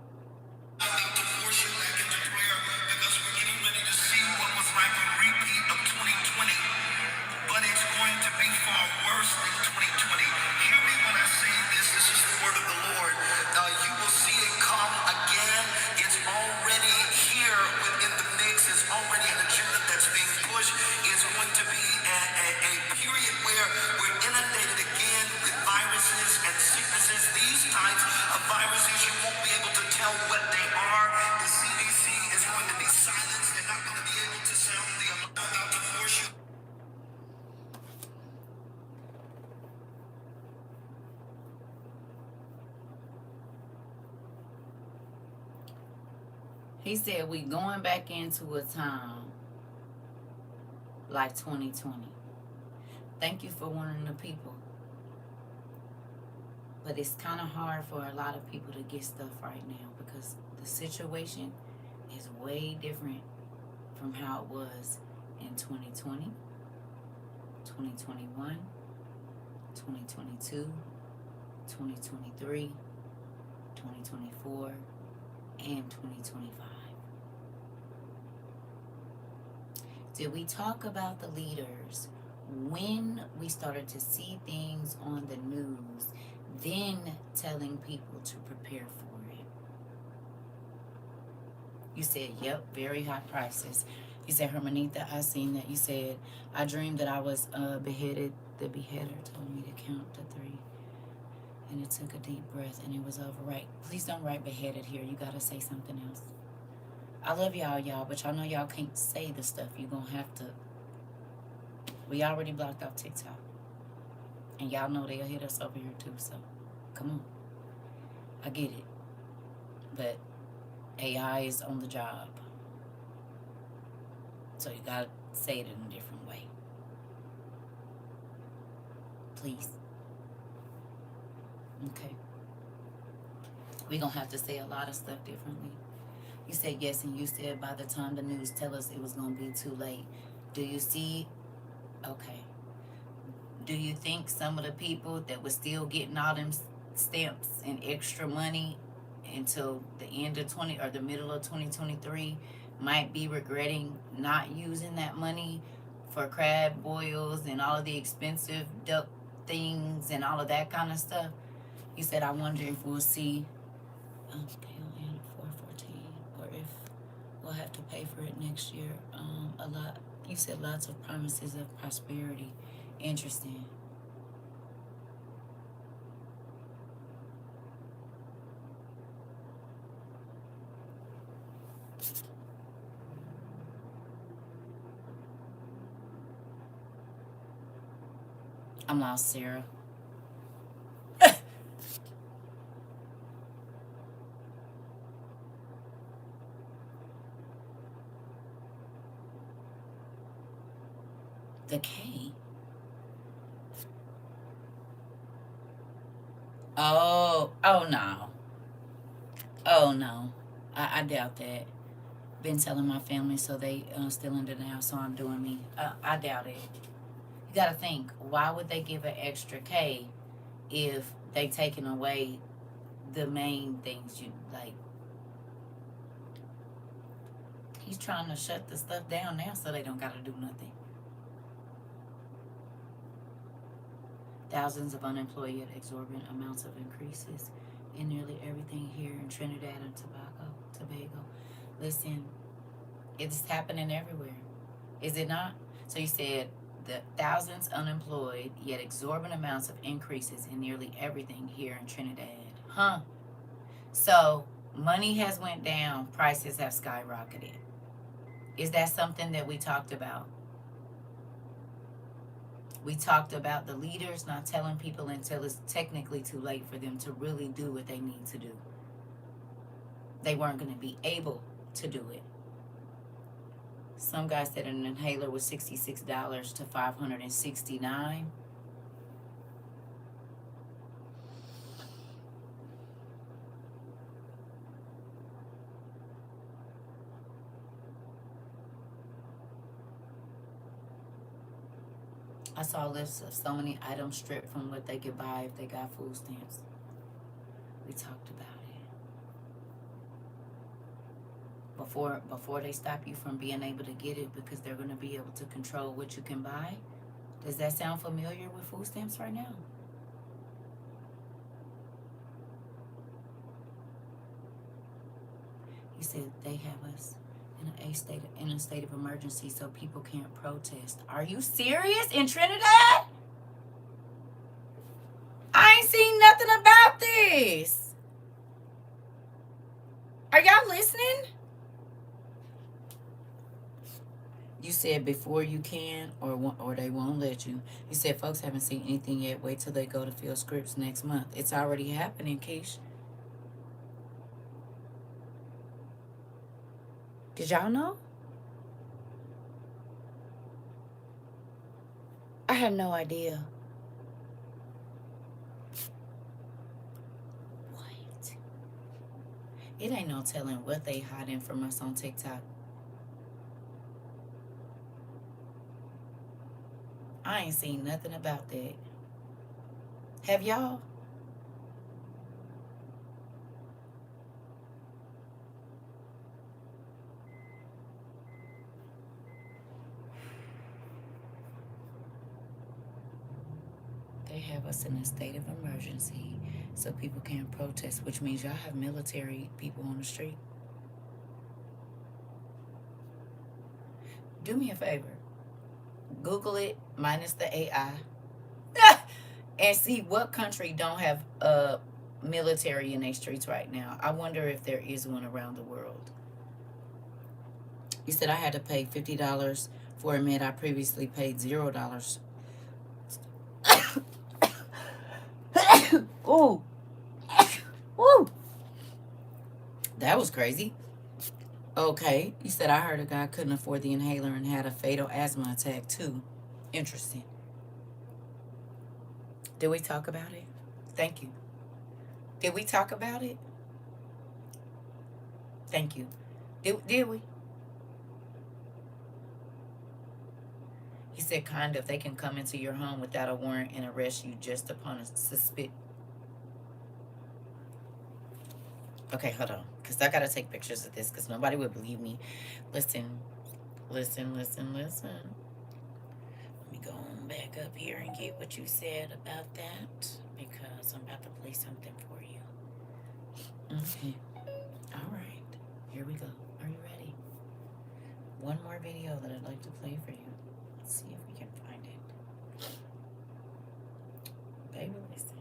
Viruses, you won't be able to tell He said we going back into a time like 2020. Thank you for warning the people. But it's kind of hard for a lot of people to get stuff right now because the situation is way different from how it was in 2020, 2021, 2022, 2023, 2024, and 2025. Did we talk about the leaders when we started to see things on the news, then telling people to prepare for it? You said, yep, very high prices. You said, Hermanita, I seen that. You said, I dreamed that I was beheaded. The beheader told me to count to 3. And it took a deep breath and it was over. Right. Please don't write beheaded here. You got to say something else. I love y'all, but y'all know y'all can't say the stuff. You're going to have to. We already blocked off TikTok. And y'all know they'll hit us over here too, so come on. I get it. But AI is on the job. So you got to say it in a different way. Please. Okay. We're going to have to say a lot of stuff differently. You said yes, and you said by the time the news tell us it was going to be too late. Do you see? Okay. Do you think some of the people that were still getting all them stamps and extra money until the end of the middle of 2023 might be regretting not using that money for crab boils and all of the expensive duck things and all of that kind of stuff? You said, I wonder if we'll see KON 414 or if we'll have to pay for it next year. A lot. You said lots of promises of prosperity. Interesting. I'm lost, Sarah. The K. Oh no. Oh no. I doubt that. Been telling my family, so they still in denial, so I'm doing me. I doubt it. You gotta think, why would they give an extra K if they taking away the main things you like? He's trying to shut the stuff down now so they don't gotta do nothing. Thousands of unemployed yet exorbitant amounts of increases in nearly everything here in Trinidad and Tobago. Listen, it's happening everywhere. Is it not? So you said the thousands unemployed yet exorbitant amounts of increases in nearly everything here in Trinidad. Huh? So money has went down, prices have skyrocketed. Is that something that we talked about? We talked about the leaders not telling people until it's technically too late for them to really do what they need to do. They weren't going to be able to do it. Some guy said an inhaler was $66 to $569. I saw lists of so many items stripped from what they could buy if they got food stamps. We talked about it. Before they stop you from being able to get it because they're going to be able to control what you can buy. Does that sound familiar with food stamps right now? You said they have us in a state of emergency so people can't protest. Are you serious? In Trinidad? I ain't seen nothing about this. Are y'all listening? You said before you can or they won't let you. You said folks haven't seen anything yet. Wait till they go to fill scripts next month. It's already happening, Keish. Did y'all know? I had no idea. What? It ain't no telling what they hiding from us on TikTok. I ain't seen nothing about that. Have y'all? They have us in a state of emergency so people can't protest, which means y'all have military people on the street. Do me a favor. Google it minus the AI and see what country don't have military in their streets right now. I wonder if there is one around the world. You said I had to pay $50 for a med I previously paid $0. Ooh. Ooh. That was crazy. Okay. You said I heard a guy couldn't afford the inhaler and had a fatal asthma attack too. Interesting. Did we talk about it? Thank you. Did we talk about it? Thank you. Did we? He said, kind of. They can come into your home without a warrant and arrest you just upon a suspicion. Okay, hold on. Because I got to take pictures of this because nobody would believe me. Listen. Listen. Let me go on back up here and get what you said about that because I'm about to play something for you. Okay. All right. Here we go. Are you ready? One more video that I'd like to play for you. Let's see if we can find it. Baby, listen.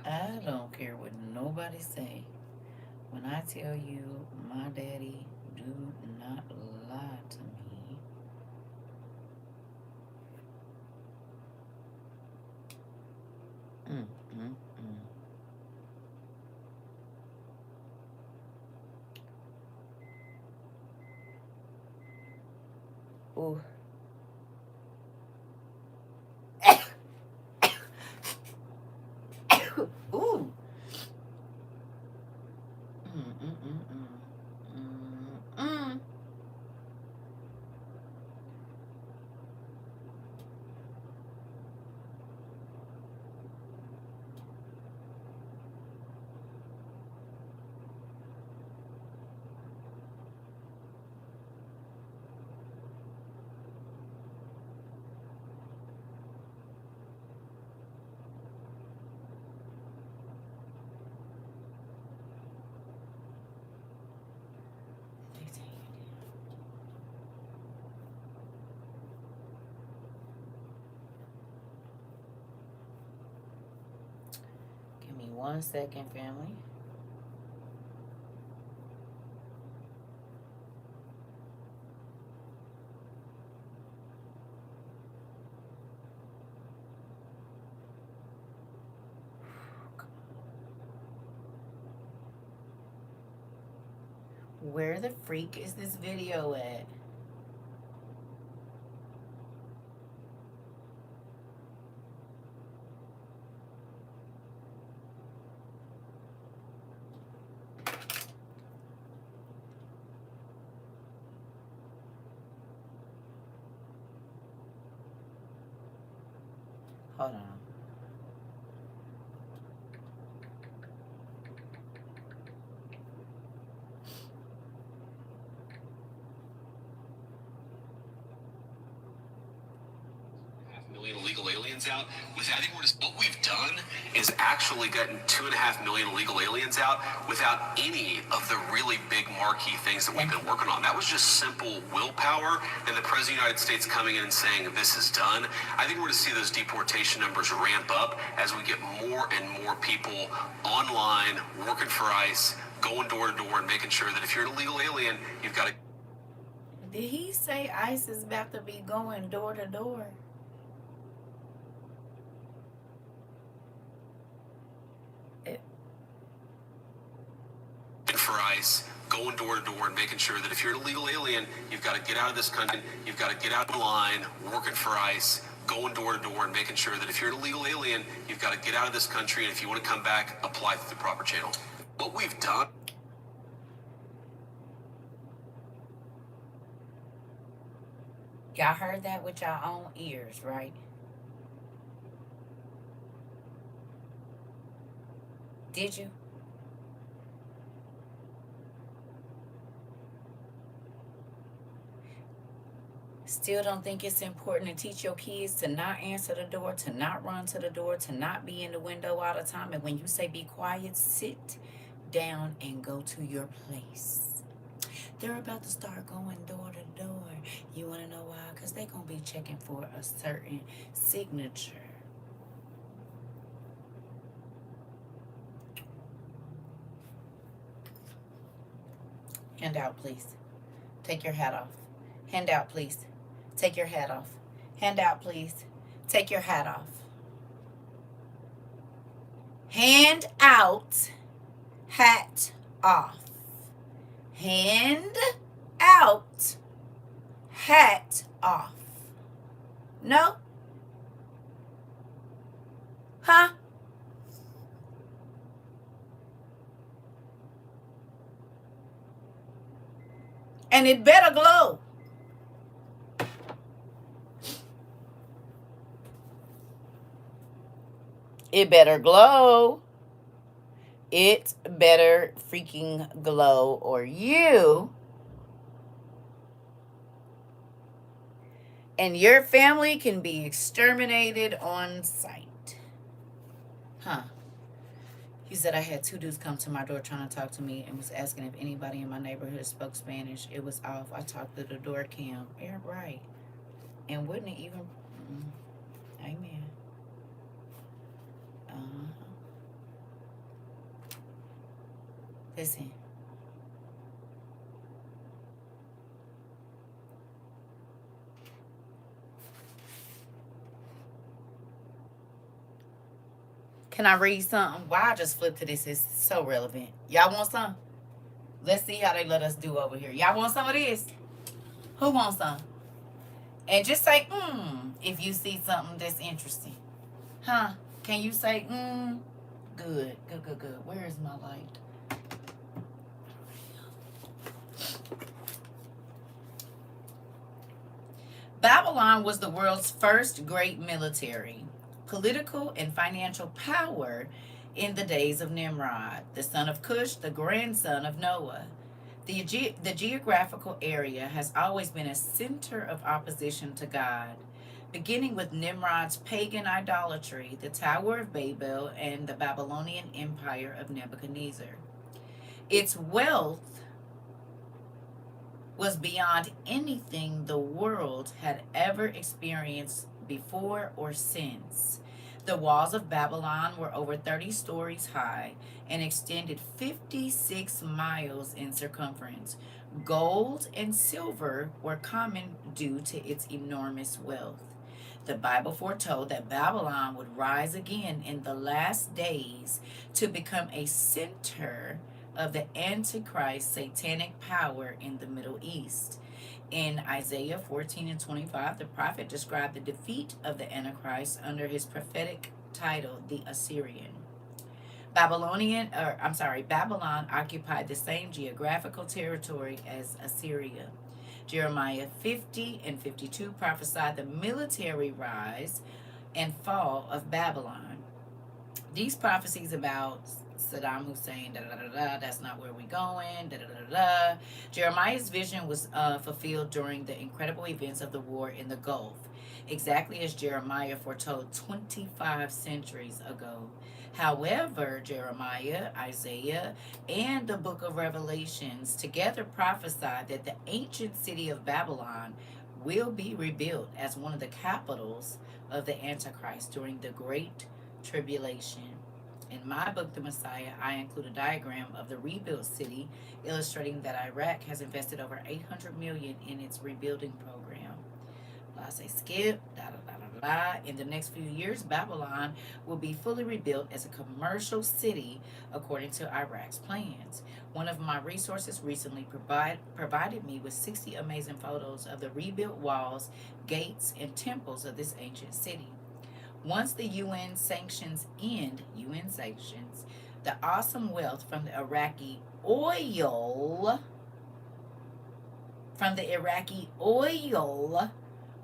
I don't care what nobody say. When I tell you my daddy do not lie to me. Ooh. Ooh. Give me 1 second, family. Where the freak is this video at? Hold on. Million illegal aliens out. I think what we've done is actually gotten 2.5 million illegal aliens out without any of the really big marquee things that we've been working on. That was just simple willpower and the President of the United States coming in and saying this is done. I think we're going to see those deportation numbers ramp up as we get more and more people online, working for ICE, going door to door and making sure that if you're an illegal alien, you've got to... Did he say ICE is about to be going door to door? for ICE, go going door to door and making sure that if you're an illegal alien, you've got to get out of this country, you've got to get out of the line, working for ICE, going door to door and making sure that if you're an illegal alien, you've got to get out of this country, and if you want to come back, apply through the proper channel. What we've done. Y'all heard that with your own ears, right? Did you? Still don't think it's important to teach your kids to not answer the door, to not run to the door, to not be in the window all the time. And when you say be quiet, sit down and go to your place. They're about to start going door to door. You want to know why? Because they're going to be checking for a certain signature. Hand out, please. Take your hat off. Hand out, please. Take your hat off. Hand out, please. Take your hat off. Hand out, hat off. Hand out, hat off. No? Huh? And it better glow. It better glow. It better freaking glow, or you and your family can be exterminated on sight. Huh. He said, I had 2 dudes come to my door trying to talk to me and was asking if anybody in my neighborhood spoke Spanish. It was off. I talked through the door cam. Yeah, right. And wouldn't it even... Amen. Listen. Can I read something? Why I just flipped to this is so relevant. Y'all want some? Let's see how they let us do over here. Y'all want some of this? Who wants some? And just say, if you see something that's interesting. Huh? Can you say, Good, good, good, good. Where is my light? Babylon was the world's first great military, political, and financial power in the days of Nimrod, the son of Cush, the grandson of Noah. The geographical area has always been a center of opposition to God, beginning with Nimrod's pagan idolatry, the Tower of Babel, and the Babylonian Empire of Nebuchadnezzar. Its wealth was beyond anything the world had ever experienced before or since. The walls of Babylon were over 30 stories high and extended 56 miles in circumference. Gold and silver were common due to its enormous wealth. The Bible foretold that Babylon would rise again in the last days to become a center of the Antichrist satanic power in the Middle East. In Isaiah 14:25, the prophet described the defeat of the Antichrist under his prophetic title, the Assyrian. Babylon occupied the same geographical territory as Assyria. Jeremiah 50:52 prophesied the military rise and fall of Babylon. These prophecies about Saddam Hussein, that's not where we're going, Jeremiah's vision was fulfilled during the incredible events of the war in the Gulf, exactly as Jeremiah foretold 25 centuries ago. However, Jeremiah, Isaiah, and the book of Revelations together prophesied that the ancient city of Babylon will be rebuilt as one of the capitals of the Antichrist during the Great Tribulation. In my book, The Messiah, I include a diagram of the rebuilt city, illustrating that Iraq has invested over $800 million in its rebuilding program. I say skip, blah. In the next few years, Babylon will be fully rebuilt as a commercial city according to Iraq's plans. One of my resources recently provided me with 60 amazing photos of the rebuilt walls, gates, and temples of this ancient city. Once the UN sanctions, the awesome wealth from the Iraqi oil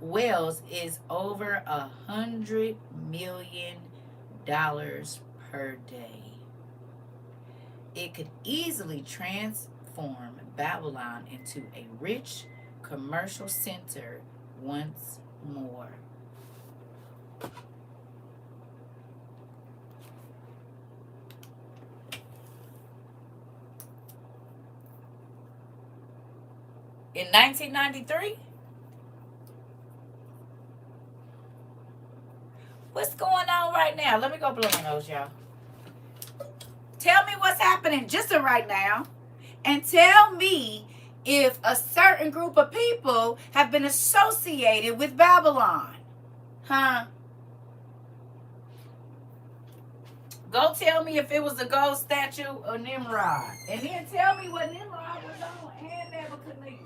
wells is over $100 million per day. It could easily transform Babylon into a rich commercial center once more. In 1993, what's going on right now? Let me go blow my nose, y'all. Tell me what's happening just right now, and tell me if a certain group of people have been associated with Babylon. Huh? Go tell me if it was a gold statue or Nimrod. And then tell me what Nimrod was on and Nebuchadnezzar.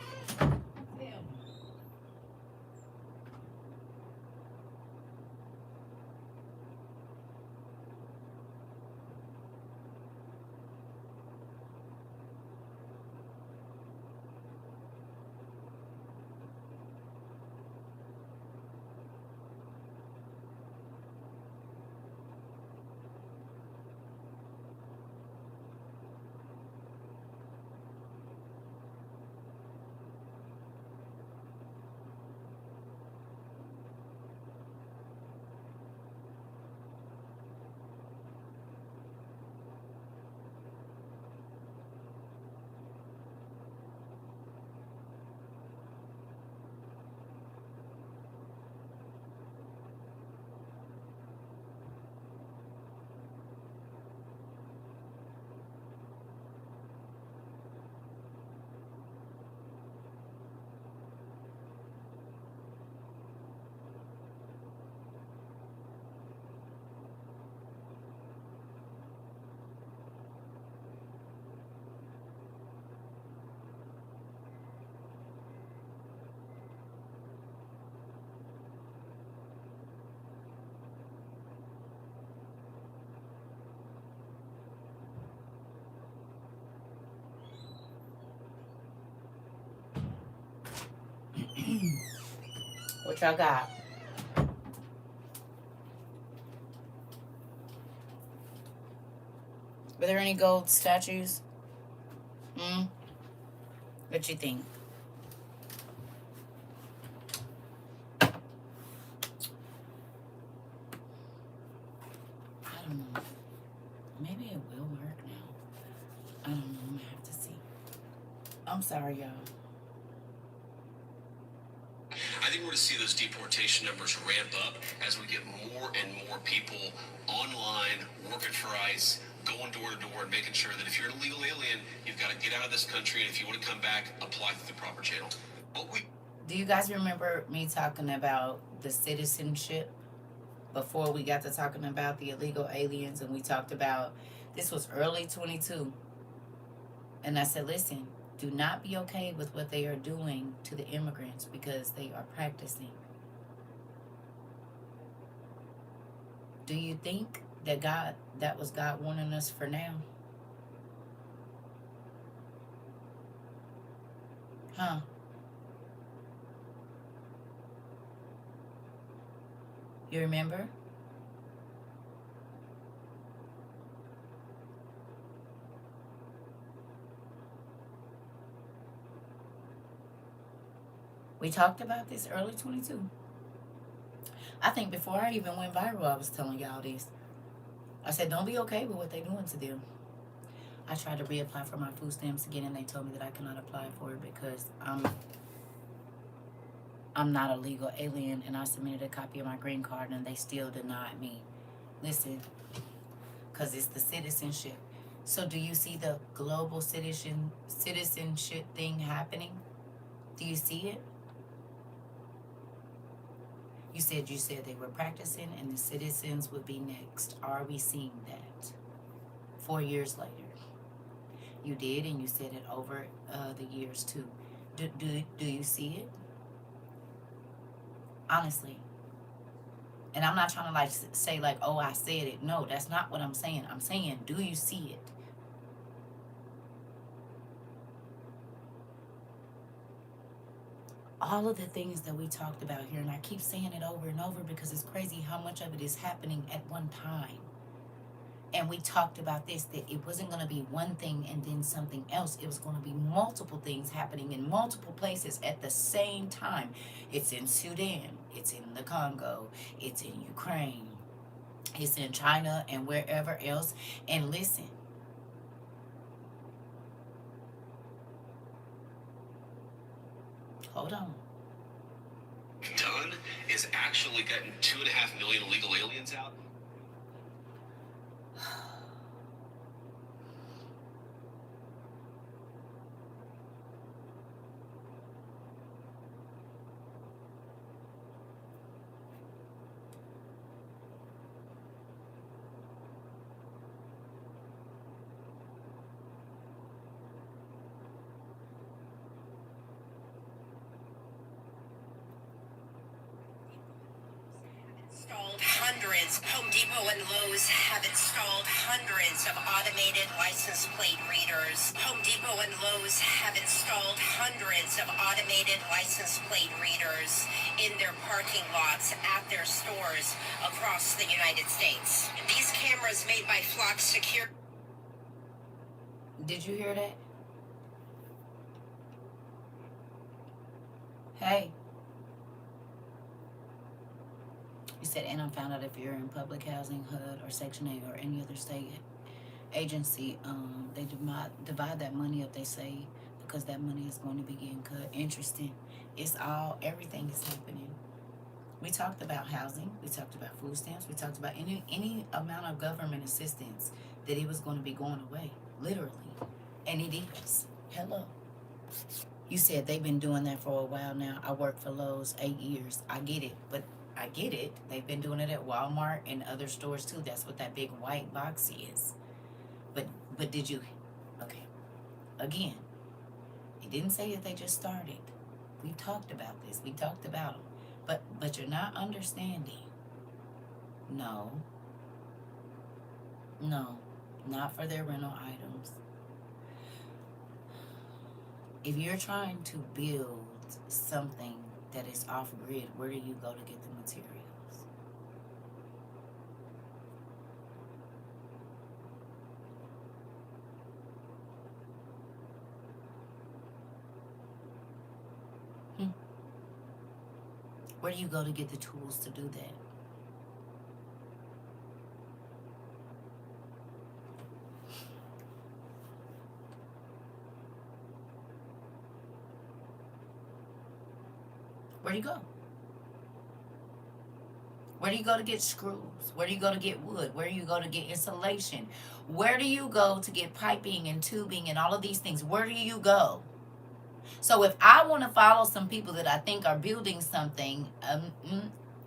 What y'all got? Were there any gold statues? What you think? I don't know. Maybe it will work now. I don't know. I'm gonna have to see. I'm sorry, y'all. I think we're going to see those deportation numbers ramp up as we get more and more people online, working for ICE, going door to door, and making sure that if you're an illegal alien, you've got to get out of this country, and if you want to come back, apply through the proper channel. Do you guys remember me talking about the citizenship before we got to talking about the illegal aliens? And we talked about, this was early 22. And I said, listen, do not be okay with what they are doing to the immigrants because they are practicing. Do you think that was God warning us for now? Huh? You remember? We talked about this early 22. I think before I even went viral, I was telling y'all this. I said, don't be okay with what they're doing to them. I tried to reapply for my food stamps again, and they told me that I cannot apply for it because I'm not a legal alien, and I submitted a copy of my green card, and they still denied me. Listen, because it's the citizenship. So do you see the global citizenship thing happening? Do you see it? You said they were practicing and the citizens would be next. Are we seeing that? 4 years later. You did, and you said it over the years too. Do you see it? Honestly. And I'm not trying to like say like, oh, I said it. No, that's not what I'm saying. I'm saying, do you see it? All of the things that we talked about here, and I keep saying it over and over because it's crazy how much of it is happening at one time. And we talked about this, that it wasn't going to be one thing and then something else. It was going to be multiple things happening in multiple places at the same time. It's in Sudan. It's in the Congo. It's in Ukraine. It's in China and wherever else. And listen. Hold on. Done is actually getting 2.5 million illegal aliens out. Hundreds. Home Depot and Lowe's have installed hundreds of automated license plate readers. Home Depot and Lowe's have installed hundreds of automated license plate readers in their parking lots at their stores across the United States. These cameras made by Flock Secure. Did you hear that? Hey. You said, and I found out if you're in public housing, HUD, or Section 8, or any other state agency, they divide that money up, they say, because that money is going to be getting cut. Interesting. It's everything is happening. We talked about housing. We talked about food stamps. We talked about any amount of government assistance that it was going to be going away, literally. And it is. Hello. You said they've been doing that for a while now. I worked for Lowe's 8 years. I get it, but I get it. They've been doing it at Walmart and other stores too. That's what that big white box is. But did you? Okay. Again, it didn't say that they just started. We talked about this. We talked about them. But you're not understanding. No. No. Not for their rental items. If you're trying to build something that is off grid, where do you go to get the materials? Where do you go to get the tools to do that? Where do you go? Where do you go to get screws? Where do you go to get wood? Where do you go to get insulation? Where do you go to get piping and tubing and all of these things? Where do you go? So if I want to follow some people that I think are building something,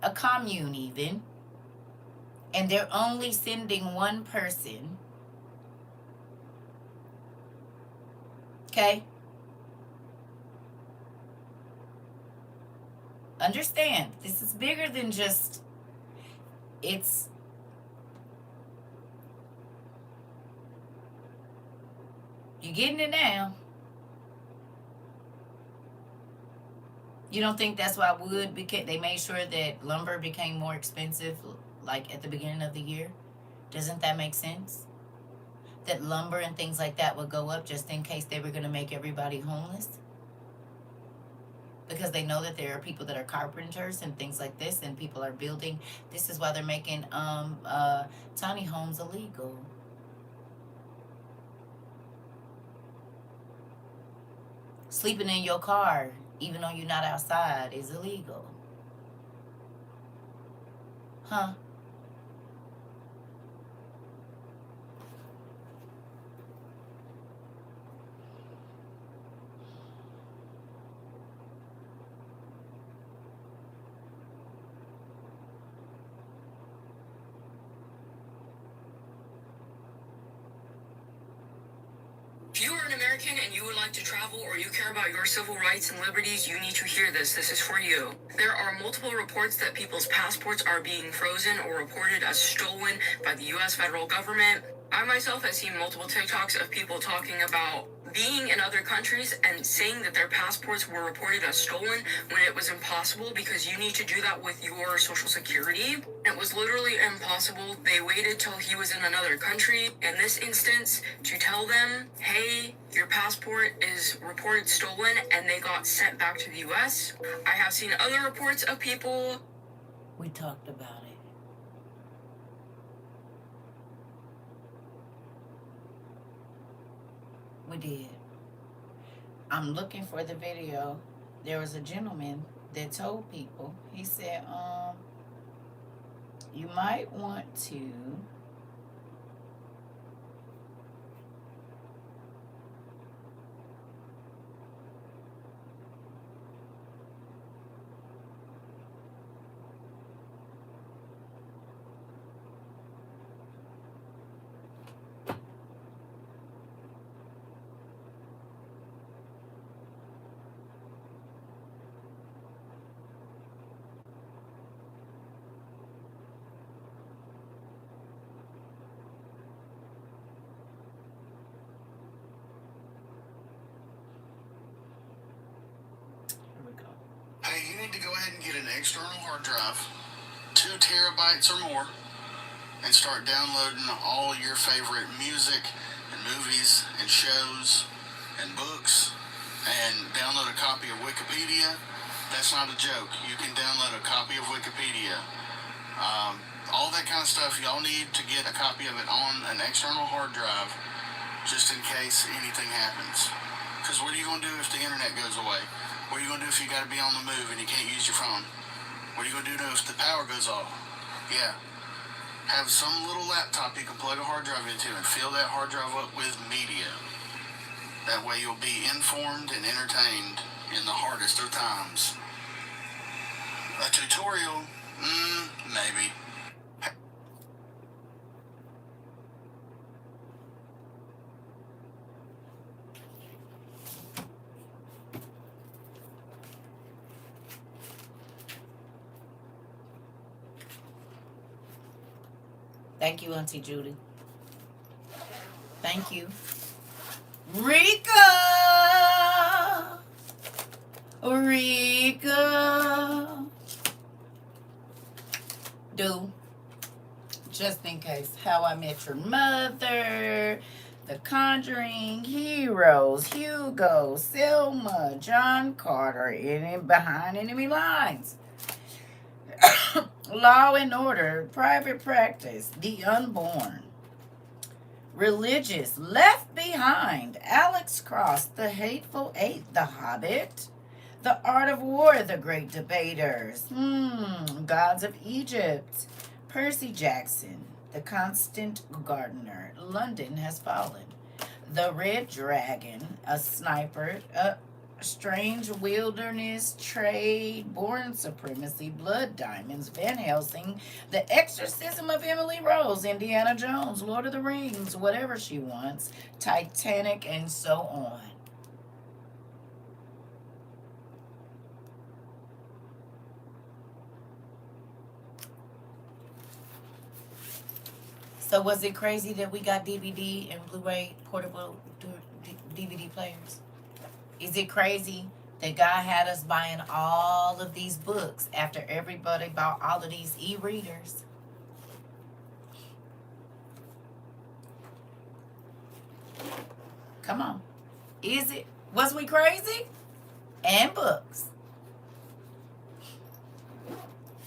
a commune even, and they're only sending one person, okay? Understand, this is bigger than just, it's, you're getting it now. You don't think that's why wood became, they made sure that lumber became more expensive, like at the beginning of the year? Doesn't that make sense? That lumber and things like that would go up just in case they were going to make everybody homeless? Because they know that there are people that are carpenters and things like this, and people are building. This is why they're making tiny homes illegal. Sleeping in your car, even though you're not outside, is illegal. Huh? American and you would like to travel or you care about your civil rights and liberties, you need to hear this. This is for you. There are multiple reports that people's passports are being frozen or reported as stolen by the U.S. federal government. I myself have seen multiple TikToks of people talking about being in other countries and saying that their passports were reported as stolen when it was impossible, because you need to do that with your social security. It was literally impossible. They waited till he was in another country, in this instance, to tell them, hey, your passport is reported stolen, and they got sent back to the US. I have seen other reports of people. We talked about it. We did. I'm looking for the video. There was a gentleman that told people, he said, you might want to Hey, you need to go ahead and get an external hard drive, 2 terabytes or more, and start downloading all your favorite music and movies and shows and books, and download a copy of Wikipedia. That's not a joke. You can download a copy of Wikipedia. All that kind of stuff, y'all need to get a copy of it on an external hard drive just in case anything happens. Because what are you going to do if the internet goes away? What are you going to do if you got to be on the move and you can't use your phone? What are you going to do if the power goes off? Yeah. Have some little laptop you can plug a hard drive into and fill that hard drive up with media. That way you'll be informed and entertained in the hardest of times. A tutorial? Maybe. Thank you, Auntie Judy. Thank you. Rika! Do. Just in case. How I Met Your Mother. The Conjuring, Heroes, Hugo, Selma, John Carter, Behind Enemy Lines. Law and Order, Private Practice, The Unborn, Religious, Left Behind, Alex Cross, The Hateful Eight, The Hobbit, The Art of War, The Great Debaters, Gods of Egypt, Percy Jackson, The Constant Gardener, London Has Fallen, The Red Dragon, A Sniper, Strange Wilderness, Trade, Born Supremacy, Blood Diamonds, Van Helsing, The Exorcism of Emily Rose, Indiana Jones, Lord of the Rings, Whatever She Wants, Titanic, and so on. So was it crazy that we got DVD and Blu-ray portable DVD players? Is it crazy that God had us buying all of these books after everybody bought all of these e-readers? Come on. Is it? Was we crazy? And books.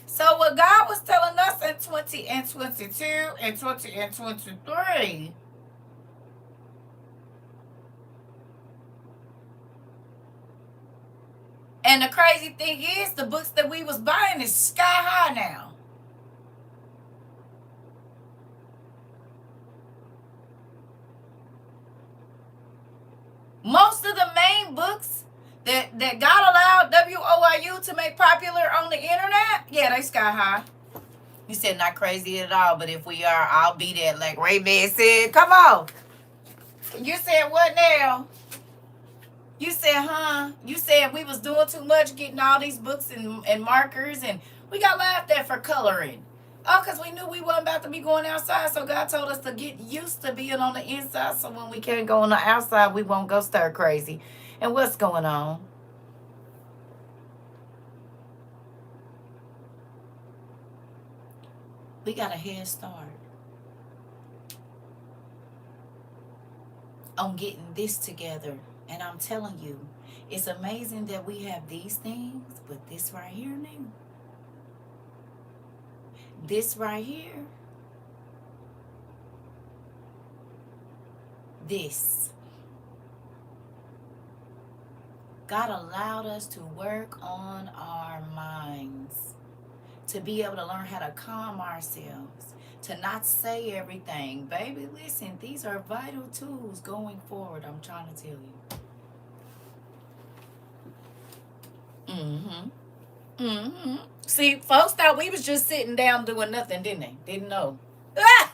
So what God was telling us in 20 and 22 and 20 and 23... And the crazy thing is, the books that we was buying is sky high now. Most of the main books that God allowed WOIU to make popular on the internet, yeah, they sky high. You said not crazy at all, but if we are, I'll be there. Like Ray Man said, come on. You said what now? You said, huh? You said we was doing too much getting all these books and markers, and we got laughed at for coloring. Oh, because we knew we wasn't about to be going outside, so God told us to get used to being on the inside, so when we can't go on the outside, we won't go stir crazy. And what's going on? We got a head start on getting this together. And I'm telling you, it's amazing that we have these things, but this right here now, this right here, this, God allowed us to work on our minds, to be able to learn how to calm ourselves, to not say everything. Baby, listen, these are vital tools going forward, I'm trying to tell you. See, folks thought we was just sitting down doing nothing, didn't they? Didn't know. Ah!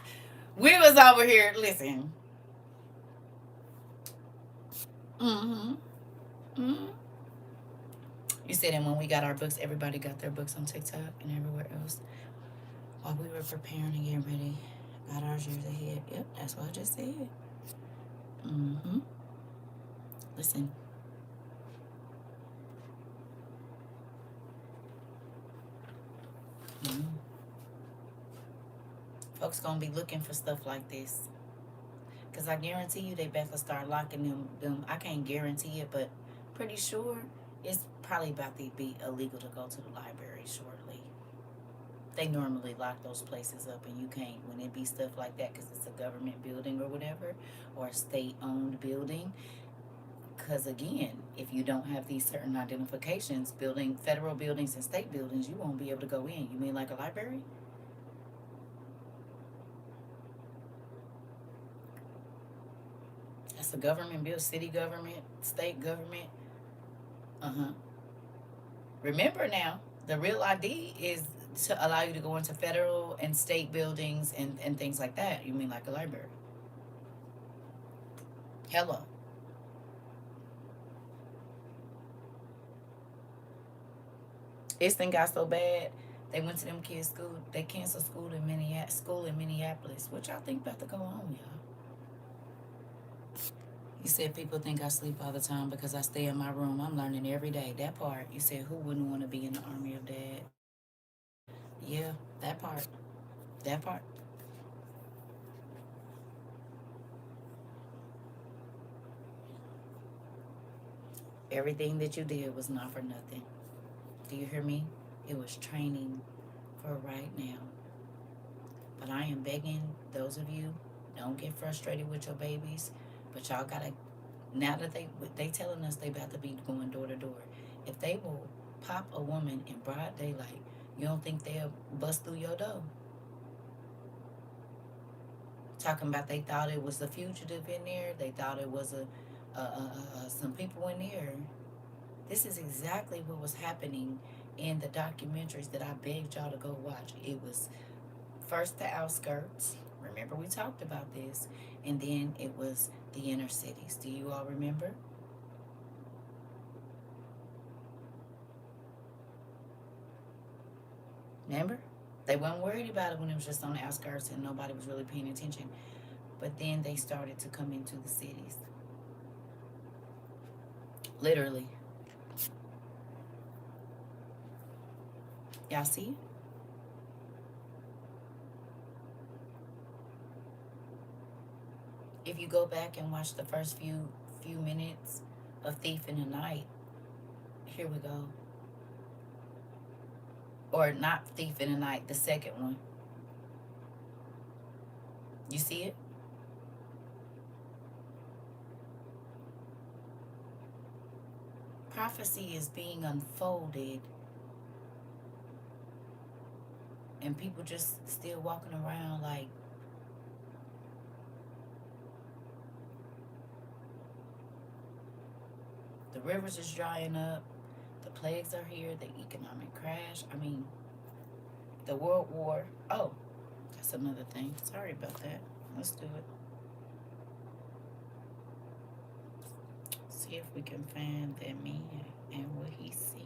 We was over here, listen. You said, and when we got our books, everybody got their books on TikTok and everywhere else. While we were preparing and getting ready, got ours years ahead. Yep, that's what I just said. Listen. Folks gonna be looking for stuff like this, because I guarantee you they better start locking them. I can't guarantee it, but pretty sure it's probably about to be illegal to go to the library shortly. They normally lock those places up, and you can't when it be stuff like that, because it's a government building or whatever, or a state-owned building. Because again, if you don't have these certain identifications, building federal buildings and state buildings, you won't be able to go in. You mean like a library? That's a government built, city government, state government. Remember now, the real ID is to allow you to go into federal and state buildings and things like that. You mean like a library? Hello. This thing got so bad, they went to them kids' school. They canceled school in Minneapolis. What y'all think about to go on, y'all? You said people think I sleep all the time because I stay in my room. I'm learning every day. That part. You said who wouldn't want to be in the army of dad? Yeah, that part. That part. Everything that you did was not for nothing. Do you hear me? It was training for right now. But I am begging those of you, don't get frustrated with your babies. But y'all gotta, now that they telling us they about to be going door to door. If they will pop a woman in broad daylight, you don't think they'll bust through your door? Talking about they thought it was a fugitive in there. They thought it was some people in there. This is exactly what was happening in the documentaries that I begged y'all to go watch. It was first the outskirts. Remember we talked about this. And then it was the inner cities. Do you all remember? Remember? They weren't worried about it when it was just on the outskirts and nobody was really paying attention. But then they started to come into the cities. Literally. Y'all see it? If you go back and watch the first few minutes of Thief in the Night, here we go. Or not Thief in the Night, the second one. You see it? Prophecy is being unfolded. And people just still walking around like, the rivers is drying up, the plagues are here, the economic crash. I mean, the World War. Oh, that's another thing. Sorry about that. Let's do it. See see if we can find that man and what he said.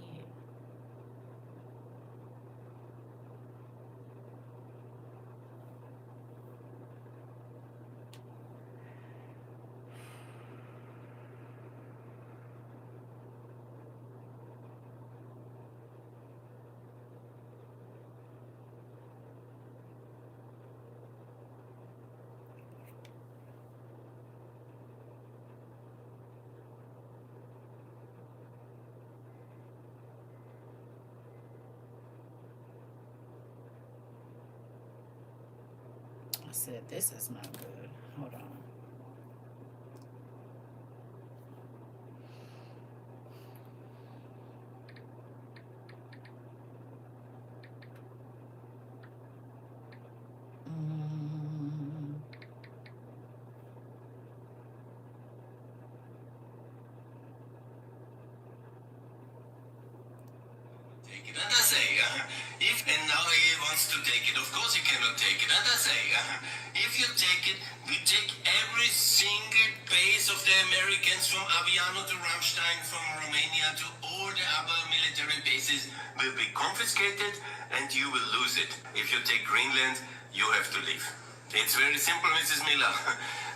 I said, this is not good. Hold on. Take it, and I say, if and now he wants to take it, of course he cannot take it, and I say, if you take it, we take every single base of the Americans from Aviano to Ramstein, from Romania to all the other military bases will be confiscated, and you will lose it. If you take Greenland, you have to leave. It's very simple, Mrs. Miller.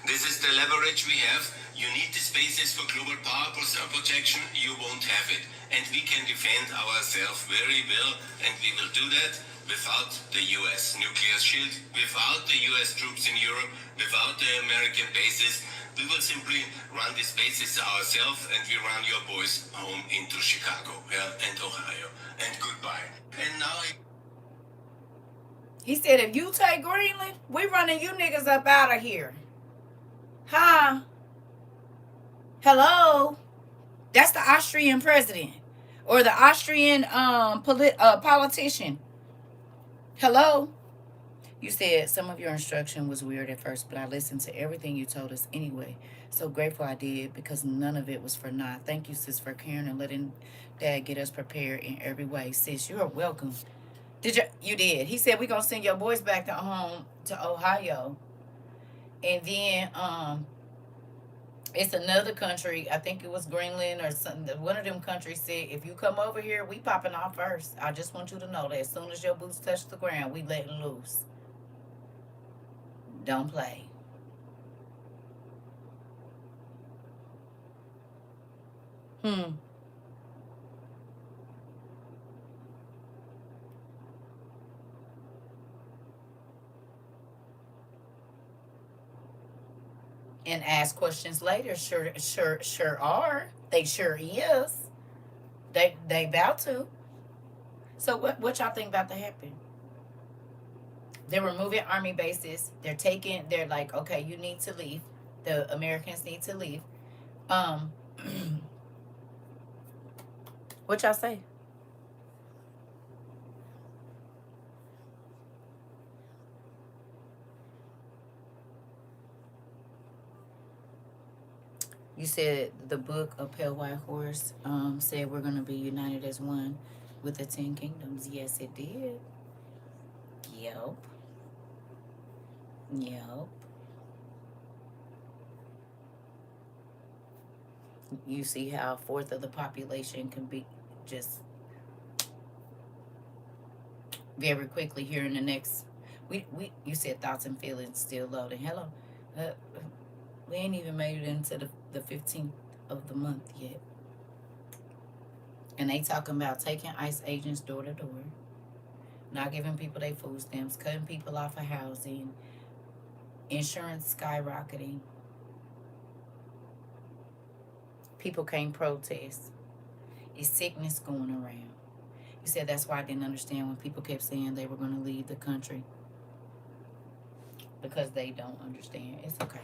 This is the leverage we have. You need the spaces for global power protection. You won't have it. And we can defend ourselves very well, and we will do that without the US nuclear shield, without the US troops in Europe, without the American bases. We will simply run these bases ourselves, and we run your boys home into Chicago, and Ohio. And goodbye. And now... He said, if you take Greenland, we running you niggas up out of here. Huh? Hello? That's the Austrian president. Or the Austrian politician. Hello? You said some of your instruction was weird at first, but I listened to everything you told us anyway. So grateful I did, because none of it was for naught. Thank you, sis, for caring and letting Dad get us prepared in every way. Sis, you are welcome. You did. He said, we're going to send your boys back to home to Ohio. And then it's another country. I think it was Greenland or something. One of them countries said, if you come over here, we popping off first. I just want you to know that as soon as your boots touch the ground, we letting loose. Don't play. And ask questions later. Sure are. They sure is. They about to. So what y'all think about to happen? They're removing army bases. They're like, okay, you need to leave. The Americans need to leave. What y'all say? You said the book of Pale White Horse said we're going to be united as one with the 10 kingdoms. Yes, it did. Yep. You see how a fourth of the population can be just very quickly here in the next... You said thoughts and feelings still loading. Hello. We ain't even made it into the 15th of the month yet. And they talking about taking ICE agents door to door, not giving people their food stamps, cutting people off of housing, insurance skyrocketing. People can't protest. It's sickness going around. You said that's why I didn't understand when people kept saying they were going to leave the country. Because they don't understand. It's okay.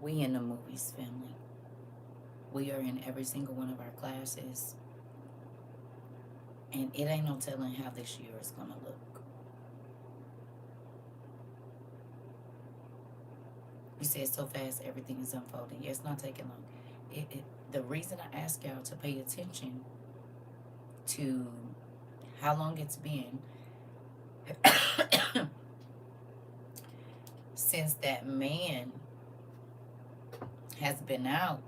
We in the movies, family. We are in every single one of our classes. And it ain't no telling how this year is going to look. You said so fast, everything is unfolding. Yeah, it's not taking long. The reason I ask y'all to pay attention to how long it's been since that man has been out,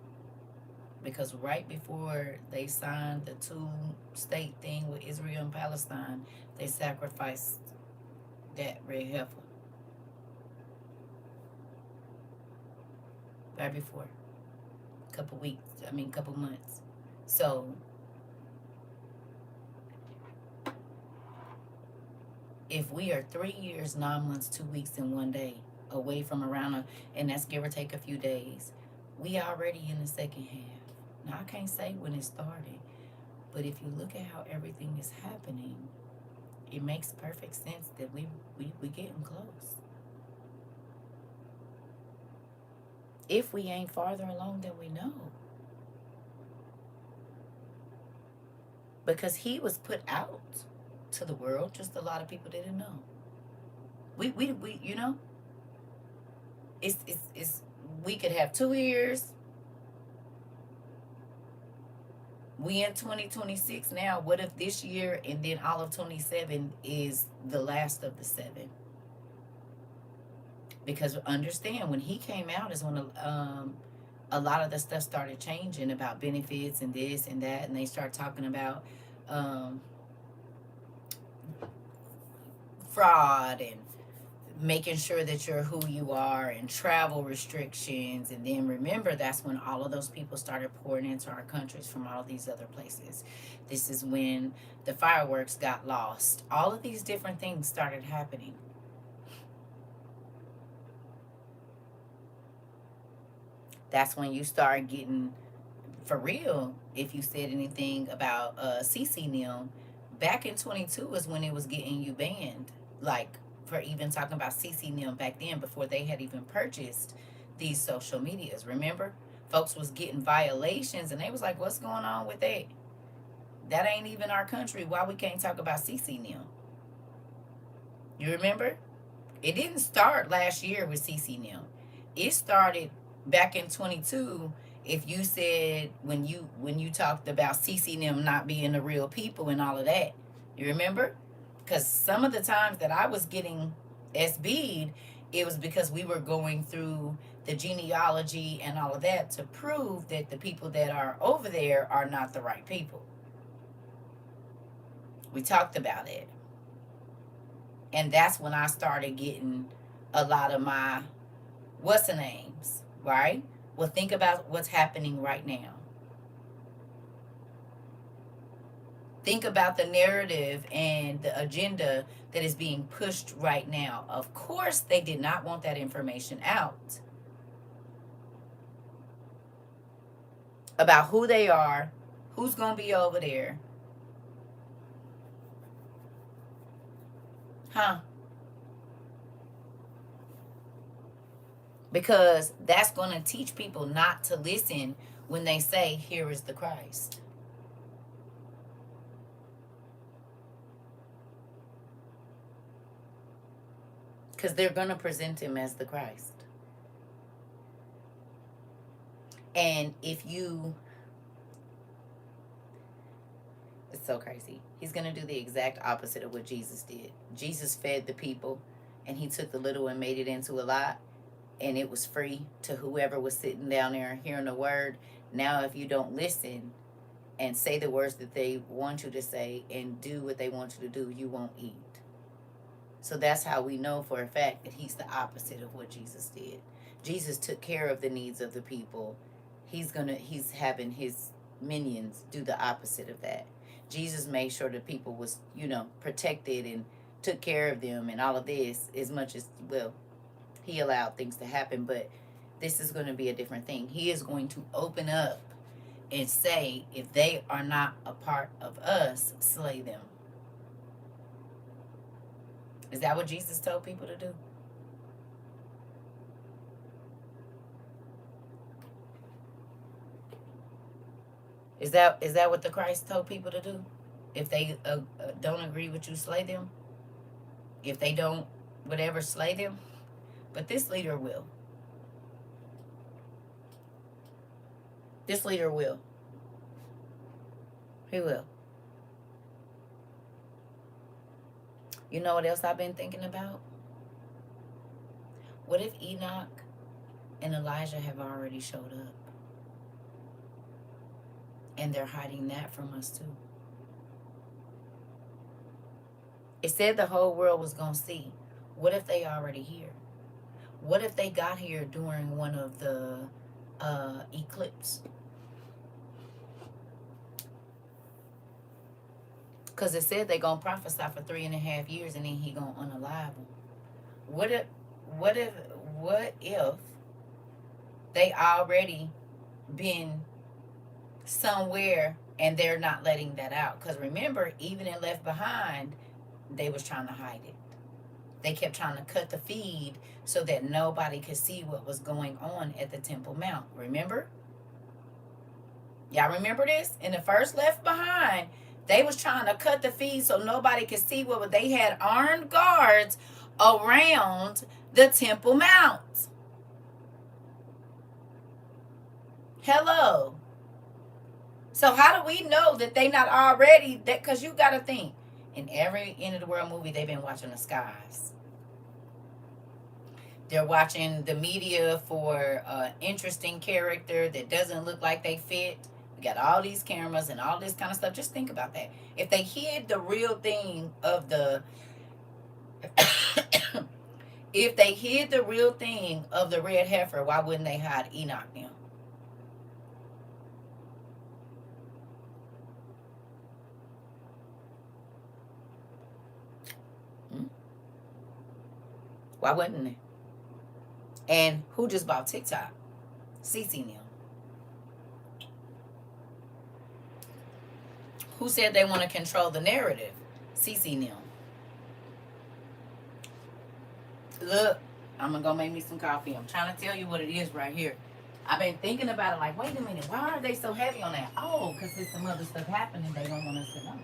because right before they signed the two-state thing with Israel and Palestine, they sacrificed that red heifer. Right before. Couple months. So if we are 3 years, 9 months, 2 weeks, and 1 day away from and that's give or take a few days, we already in the second half. Now, I can't say when it started, but if you look at how everything is happening, it makes perfect sense that we getting close. If we ain't farther along than we know. Because he was put out to the world, just a lot of people didn't know. We you know, it's we could have 2 years. We in 2026 now. What if this year and then all of 27 is the last of the 7? Because understand, when he came out is when a lot of the stuff started changing about benefits and this and that, and they start talking about fraud and making sure that you're who you are and travel restrictions. And then remember, that's when all of those people started pouring into our countries from all of these other places. This is when the fireworks got lost. All of these different things started happening. That's when you start getting, for real, if you said anything about CC Neil, back in 22 is when it was getting you banned. Like, for even talking about CC Neil back then, before they had even purchased these social medias. Remember? Folks was getting violations, and they was like, what's going on with that? That ain't even our country. Why we can't talk about CC Neil? You remember? It didn't start last year with CC Neil. It started back in 22. If you said, when you talked about CC Neil not being the real people and all of that, you remember? Because some of the times that I was getting SB'd, it was because we were going through the genealogy and all of that to prove that the people that are over there are not the right people. We talked about it. And that's when I started getting a lot of my what's-the-names, right? Well, think about what's happening right now. Think about the narrative and the agenda that is being pushed right now. Of course, they did not want that information out about who they are, who's going to be over there. Huh? Because that's going to teach people not to listen when they say, here is the Christ. Because they're going to present him as the Christ. And if you... It's so crazy. He's going to do the exact opposite of what Jesus did. Jesus fed the people, and he took the little and made it into a lot. And it was free to whoever was sitting down there hearing the word. Now, if you don't listen and say the words that they want you to say and do what they want you to do, you won't eat. So that's how we know for a fact that he's the opposite of what Jesus did. Jesus took care of the needs of the people. He's having his minions do the opposite of that. Jesus made sure that people was, protected and took care of them and all of this, as much as, well, he allowed things to happen, but this is going to be a different thing. He is going to open up and say, if they are not a part of us, slay them. Is that what Jesus told people to do? Is that what the Christ told people to do? If they don't agree with you, slay them. If they don't, whatever, slay them. But this leader will. This leader will. He will. You know what else I've been thinking about? What if Enoch and Elijah have already showed up and they're hiding that from us too? It said the whole world was going to see. What if they already here? What if they got here during one of the eclipse? Because it said they going to prophesy for 3.5 years and then he going to unalive them. What if they already been somewhere and they're not letting that out? Because remember, even in Left Behind, they was trying to hide it. They kept trying to cut the feed so that nobody could see what was going on at the Temple Mount. Remember? Y'all remember this? In the first Left Behind, they was trying to cut the feed so nobody could see what they had armed guards around the Temple Mount. Hello. So how do we know that they not already, that? Because you got to think, in every End of the World movie, they've been watching the skies. They're watching the media for interesting character that doesn't look like they fit. We got all these cameras and all this kind of stuff. Just think about that. If they hid the real thing of the if they hid the real thing of the red heifer, why wouldn't they hide Enoch now? Why wouldn't they? And who just bought TikTok? CC now. Who said they want to control the narrative? CC now. Look, I'm going to go make me some coffee. I'm trying to tell you what it is right here. I've been thinking about it like, wait a minute, why are they so heavy on that? Oh, because there's some other stuff happening they don't want us to know.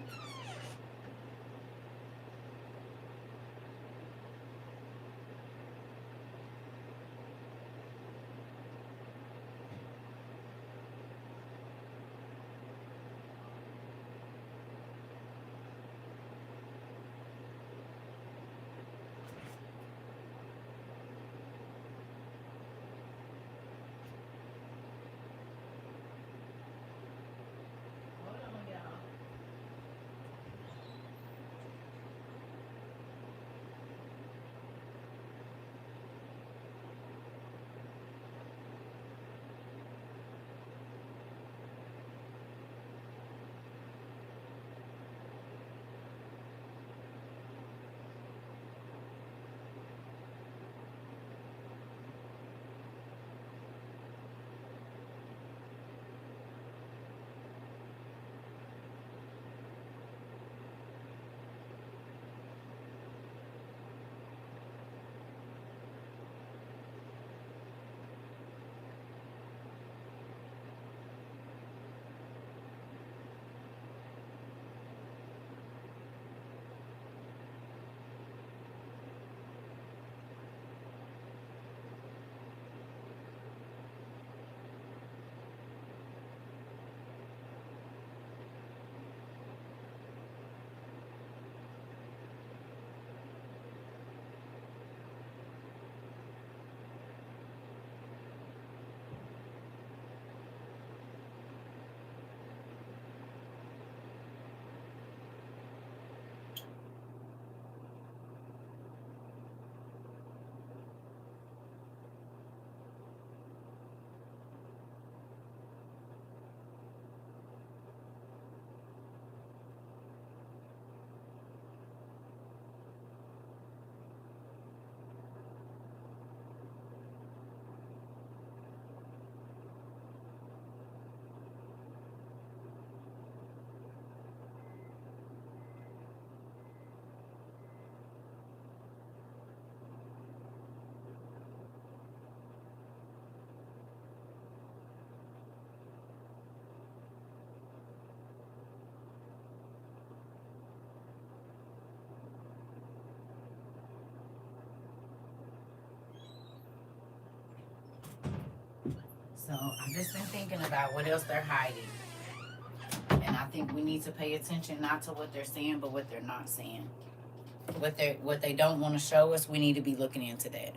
So I've just been thinking about what else they're hiding. And I think we need to pay attention not to what they're saying, but what they're not saying. What they don't want to show us, we need to be looking into that.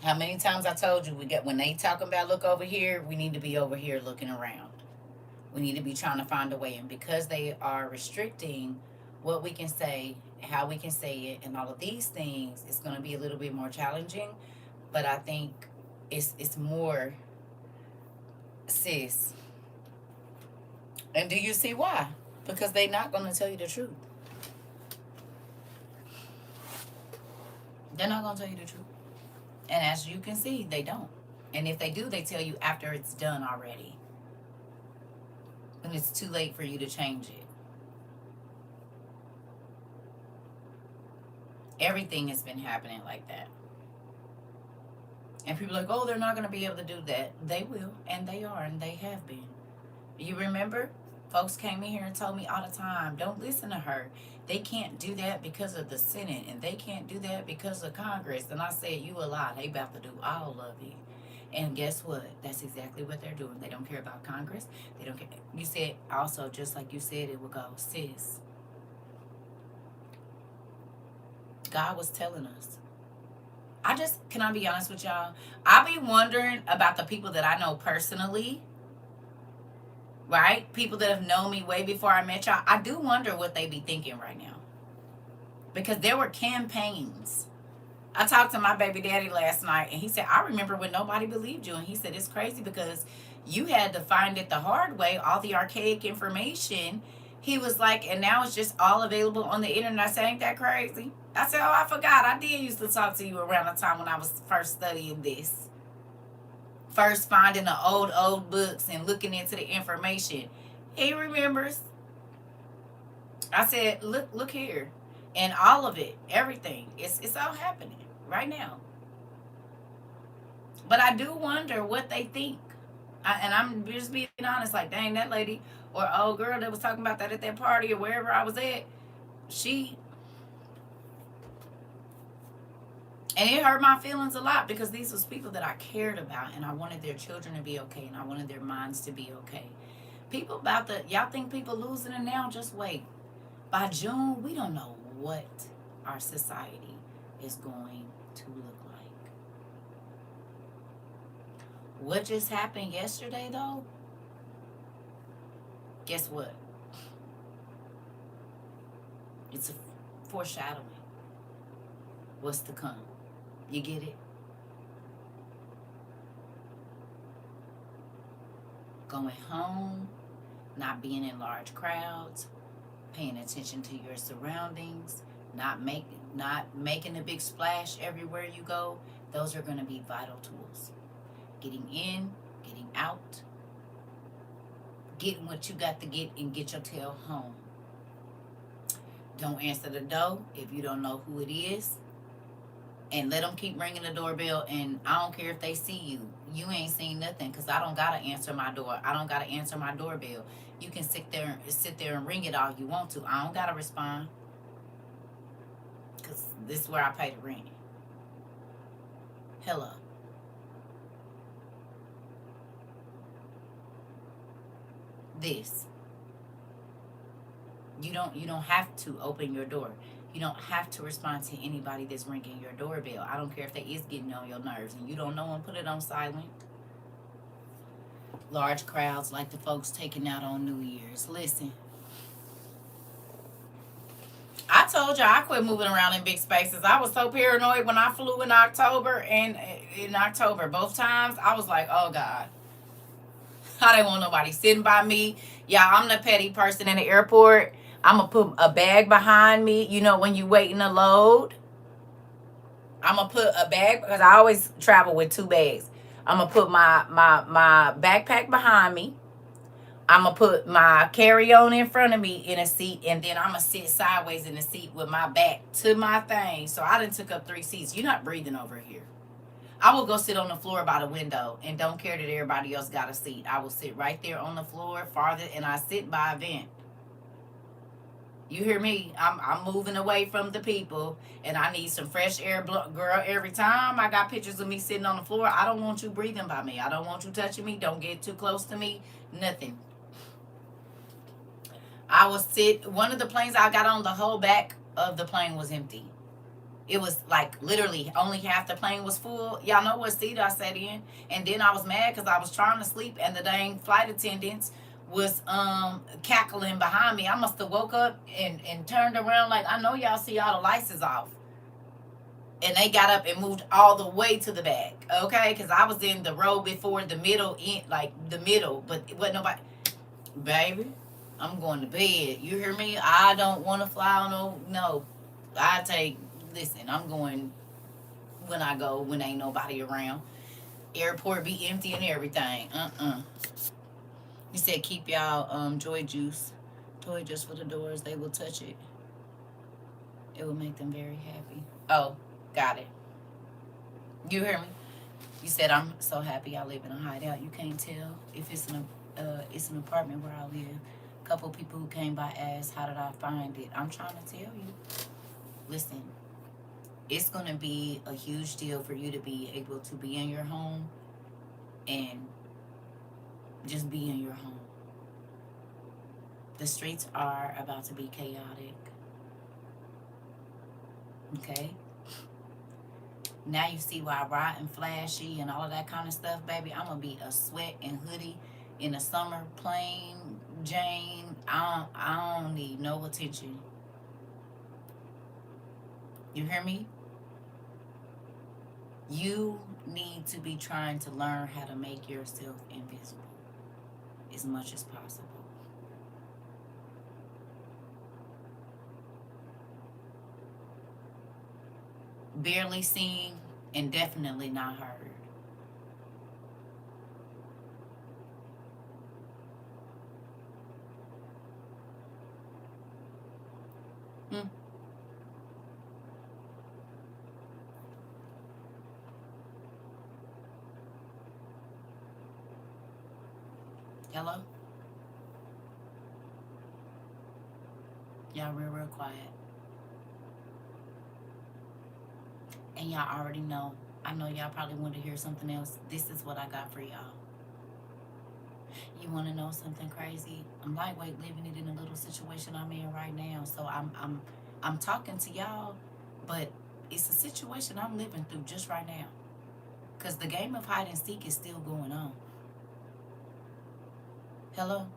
How many times I told you when they talking about look over here, we need to be over here looking around. We need to be trying to find a way. And because they are restricting what we can say, how we can say it, and all of these things, it's going to be a little bit more challenging. But I think it's more, sis. And do you see why? Because they're not going to tell you the truth. They're not going to tell you the truth. And as you can see, they don't. And if they do, they tell you after it's done already. And it's too late for you to change it. Everything has been happening like that. And people are like, oh, they're not going to be able to do that. They will, and they are, and they have been. You remember? Folks came in here and told me all the time, don't listen to her. They can't do that because of the Senate, and they can't do that because of Congress. And I said, you a lie. They about to do all of it. And guess what? That's exactly what they're doing. They don't care about Congress. They don't care. You said also, just like you said it would go, sis. God was telling us. Can I be honest with y'all? I be wondering about the people that I know personally, right? People that have known me way before I met y'all. I do wonder what they be thinking right now. Because there were campaigns. I talked to my baby daddy last night, and he said, I remember when nobody believed you. And he said, it's crazy because you had to find it the hard way, all the archaic information. He was like, and now it's just all available on the internet. I said, ain't that crazy? I said, oh, I forgot. I did used to talk to you around the time when I was first studying this. First finding the old books and looking into the information. He remembers. I said, look here. And all of it, everything, it's all happening right now. But I do wonder what they think. And I'm just being honest, like, dang, that lady or old girl that was talking about that at that party or wherever I was at, and it hurt my feelings a lot because these was people that I cared about, and I wanted their children to be okay, and I wanted their minds to be okay. People y'all think people losing it now? Just wait. By June, we don't know what our society is going to look like. What just happened yesterday, though? Guess what? It's a foreshadowing. What's to come? You get it? Going home, not being in large crowds, paying attention to your surroundings, not making a big splash everywhere you go. Those are going to be vital tools. Getting in, getting out, getting what you got to get, and get your tail home. Don't answer the door if you don't know who it is. And let them keep ringing the doorbell. And I don't care if they see you. You ain't seen nothing because I don't got to answer my door. I don't got to answer my doorbell. You can sit there and ring it all you want to. I don't got to respond because this is where I pay the rent. Hello. This. You don't have to open your door. You don't have to respond to anybody that's ringing your doorbell. I don't care if they is getting on your nerves and you don't know them, put it on silent. Large crowds like the folks taking out on New Year's. Listen. I told you I quit moving around in big spaces. I was so paranoid when I flew in October, and in October, both times, I was like, oh God. I didn't want nobody sitting by me. Yeah, I'm the petty person in the airport. I'm going to put a bag behind me. You know, when you waiting to load, I'm going to put a bag, because I always travel with 2 bags. I'm going to put my backpack behind me. I'm going to put my carry-on in front of me in a seat, and then I'm going to sit sideways in the seat with my back to my thing. So I done took up 3 seats. You're not breathing over here. I will go sit on the floor by the window and don't care that everybody else got a seat. I will sit right there on the floor farther, and I sit by a vent. You hear me? I'm moving away from the people, and I need some fresh air. Girl, every time I got pictures of me sitting on the floor, I don't want you breathing by me. I don't want you touching me. Don't get too close to me. Nothing. I will sit. One of the planes I got on, the whole back of the plane was empty. It was like literally only half the plane was full. Y'all know what seat I sat in. And then I was mad because I was trying to sleep and the dang flight attendants was cackling behind me. I must have woke up and turned around like, I know y'all see all the lights is off. And they got up and moved all the way to the back, okay? Because I was in the row before the middle, like the middle, but it wasn't nobody. Baby, I'm going to bed. You hear me? I don't want to fly on no. Listen, I'm going when I go, when ain't nobody around. Airport be empty and everything. He said, keep y'all joy juice. Toy juice for the doors. They will touch it. It will make them very happy. Oh, got it. You hear me? You said, I'm so happy I live in a hideout. You can't tell if it's an apartment where I live. A couple people who came by asked, how did I find it? I'm trying to tell you. Listen, it's going to be a huge deal for you to be able to be in your home and just be in your home. The streets are about to be chaotic. Okay? Now you see why bright and flashy and all of that kind of stuff, baby. I'm going to be a sweat and hoodie in the summer, plain Jane. I don't need no attention. You hear me? You need to be trying to learn how to make yourself invisible as much as possible. Barely seen and definitely not heard. Hello? Y'all real quiet. And y'all already know. I know y'all probably want to hear something else. This is what I got for y'all. You want to know something crazy? I'm lightweight living it in a little situation I'm in right now. So I'm talking to y'all, but it's a situation I'm living through just right now. Because the game of hide and seek is still going on. Hello?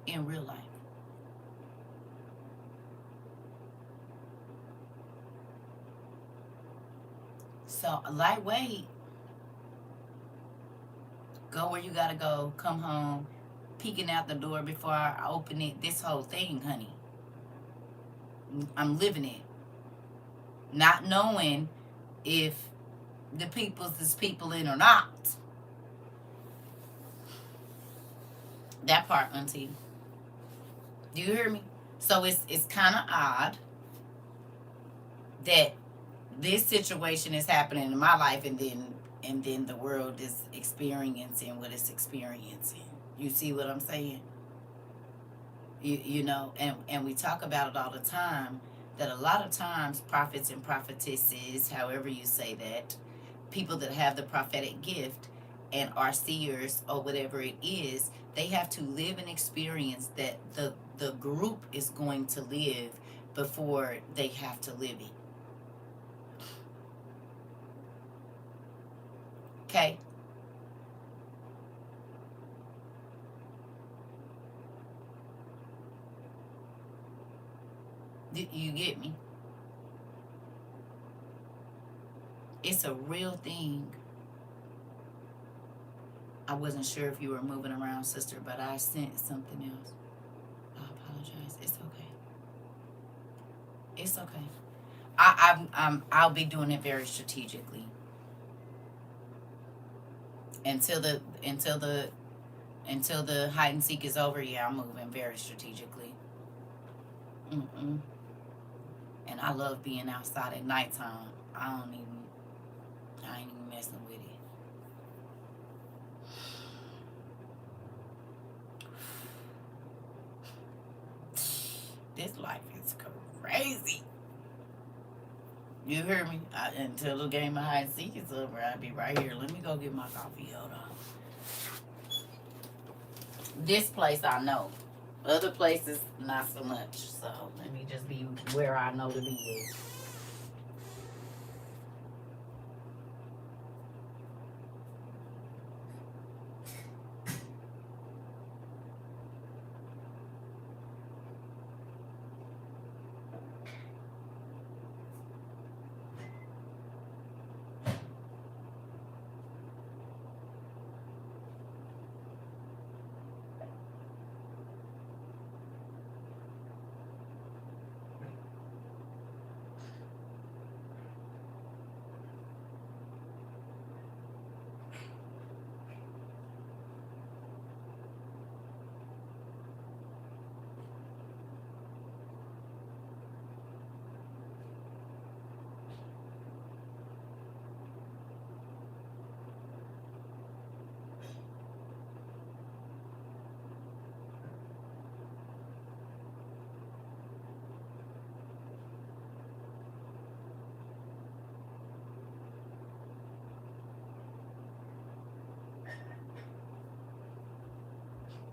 In real life. So, lightweight, go where you gotta go, come home, peeking out the door before I open it. This whole thing, honey. I'm living it. Not knowing if the people's is people in or not. That part, auntie. Do you hear me? So it's kind of odd that this situation is happening in my life and then the world is experiencing what it's experiencing. You see what I'm saying? You know, and we talk about it all the time, that a lot of times prophets and prophetesses, however you say that, people that have the prophetic gift and are seers or whatever it is, they have to live an experience that the group is going to live before they have to live it. Okay? You get me? It's a real thing. I wasn't sure if you were moving around, sister, but I sensed something else. I apologize. It's okay. It's okay. I'll be doing it very strategically. Until the hide and seek is over, yeah, I'm moving very strategically. And I love being outside at nighttime. I ain't even messing with it. This life is crazy. You hear me? Until the game of hide and seek is over, I'll be right here. Let me go get my coffee. Hold on. This place I know. Other places, not so much. So let me just be where I know to be at.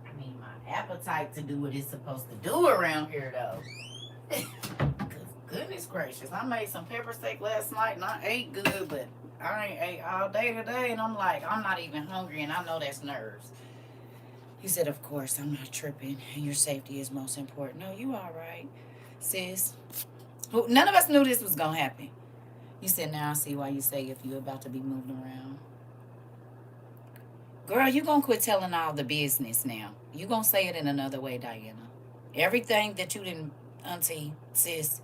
I mean, my appetite to do what it's supposed to do around here, though. Goodness gracious, I made some pepper steak last night and I ate good, but I ain't ate all day today, and I'm like, I'm not even hungry, and I know that's nerves. He said, of course, I'm not tripping, and your safety is most important. No, you all right, sis. None of us knew this was going to happen. You said, now I see why you say if you're about to be moved around. Girl, you going to quit telling all the business now. You going to say it in another way, Diana. Everything that you didn't, auntie, sis,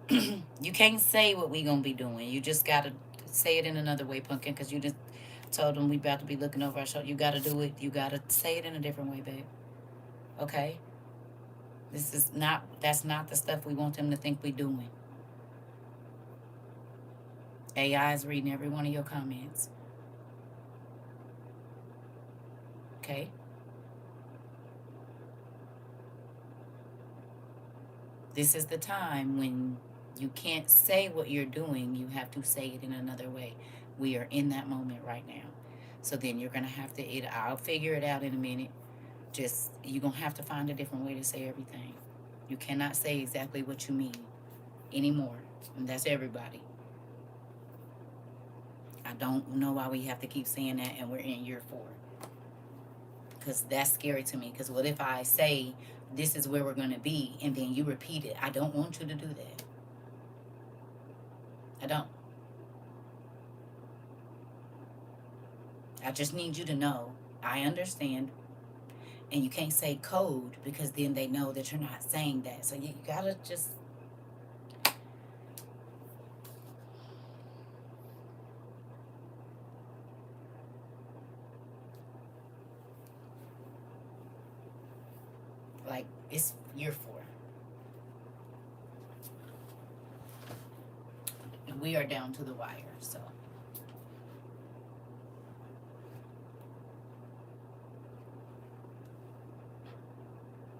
you can't say what we going to be doing. You just got to say it in another way, Pumpkin, because you just told them we about to be looking over our shoulder. You got to do it. You got to say it in a different way, babe. Okay? That's not the stuff we want them to think we doing. AI is reading every one of your comments. Okay? This is the time when you can't say what you're doing. You have to say it in another way. We are in that moment right now. So then you're going to have to, I'll figure it out in a minute. Just, you're going to have to find a different way to say everything. You cannot say exactly what you mean anymore. And that's everybody. I don't know why we have to keep saying that and we're in year 4. Because that's scary to me. Because what if I say, this is where we're going to be, and then you repeat it? I don't want you to do that. I don't. I just need you to know, I understand. And you can't say code, because then they know that you're not saying that. So you gotta just... like, it's year 4. And we are down to the wire, so...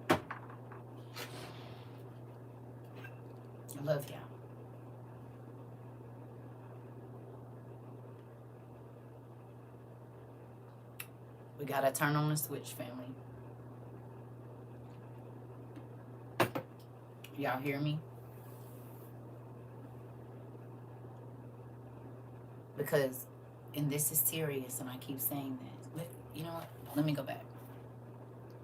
I love y'all. We gotta turn on the switch, family. Y'all hear me? Because, and this is serious, and I keep saying that. You know what? Let me go back.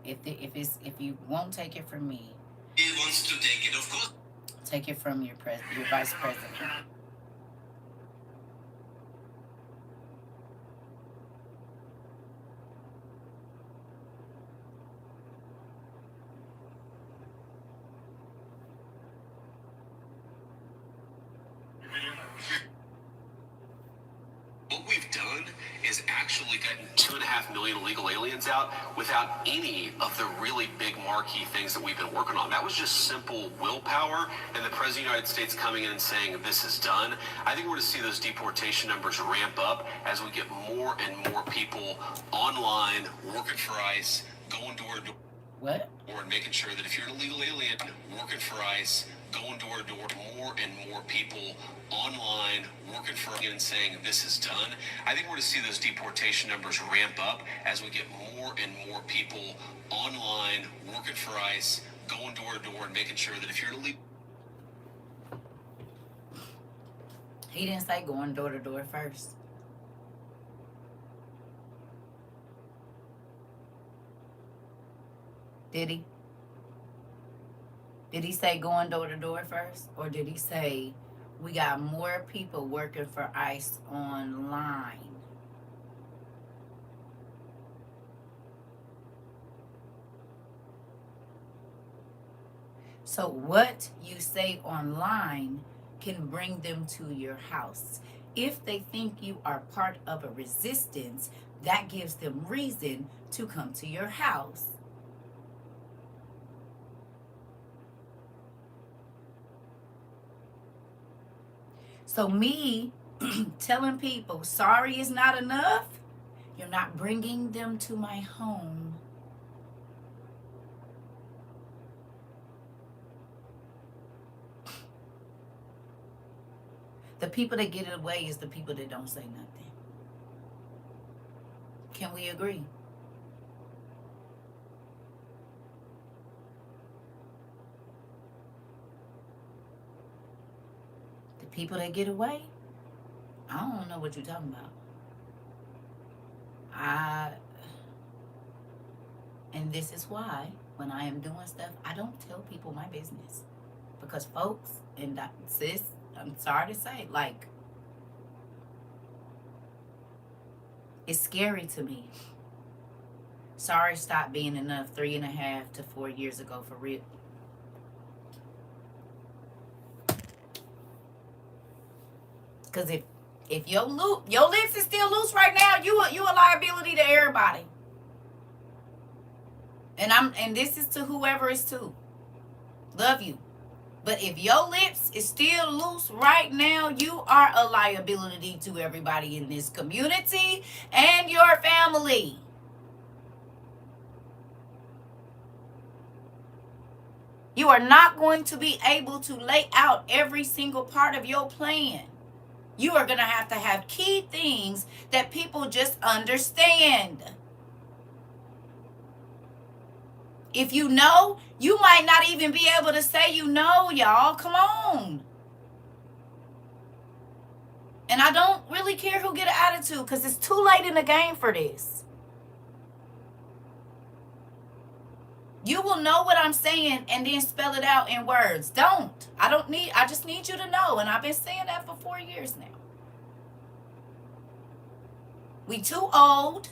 If you won't take it from me, He wants to take it, of course. take it from your vice president. What we've done is actually gotten 2.5 million illegal aliens out without any of the really big marquee things that we've been working on. That was just simple willpower and the President of the United States coming in and saying this is done. I think we're going to see those deportation numbers ramp up as we get more and more people online, working for ICE, going door to door. What? Or making sure that if you're an illegal alien, working for ICE, going door to door, more more and more people online working for and saying this is done. I think we're going to see those deportation numbers ramp up as we get more and more people online working for ICE, going door to door and making sure that if you're illegal. He didn't say going door to door first. Did he? Did he say going door to door first? Or did he say we got more people working for ICE online? So what you say online can bring them to your house. If they think you are part of a resistance, that gives them reason to come to your house. So me telling people sorry is not enough, you're not bringing them to my home. The people that get it away is the people that don't say nothing. Can we agree? The people that get away, I don't know what you're talking about. And this is why when I am doing stuff, I don't tell people my business. Because folks, and sis, I'm sorry to say, like, it's scary to me. Sorry stopped being enough 3.5 to 4 years ago, for real. Because if your lips is still loose right now, you a liability to everybody. And this is to whoever it's to. Love you. But if your lips is still loose right now, you are a liability to everybody in this community and your family. You are not going to be able to lay out every single part of your plan. You are going to have key things that people just understand. If you know, you might not even be able to say you know, y'all. Come on. And I don't really care who get an attitude because it's too late in the game for this. You will know what I'm saying and then spell it out in words. Don't. I just need you to know. And I've been saying that for 4 years now. We too old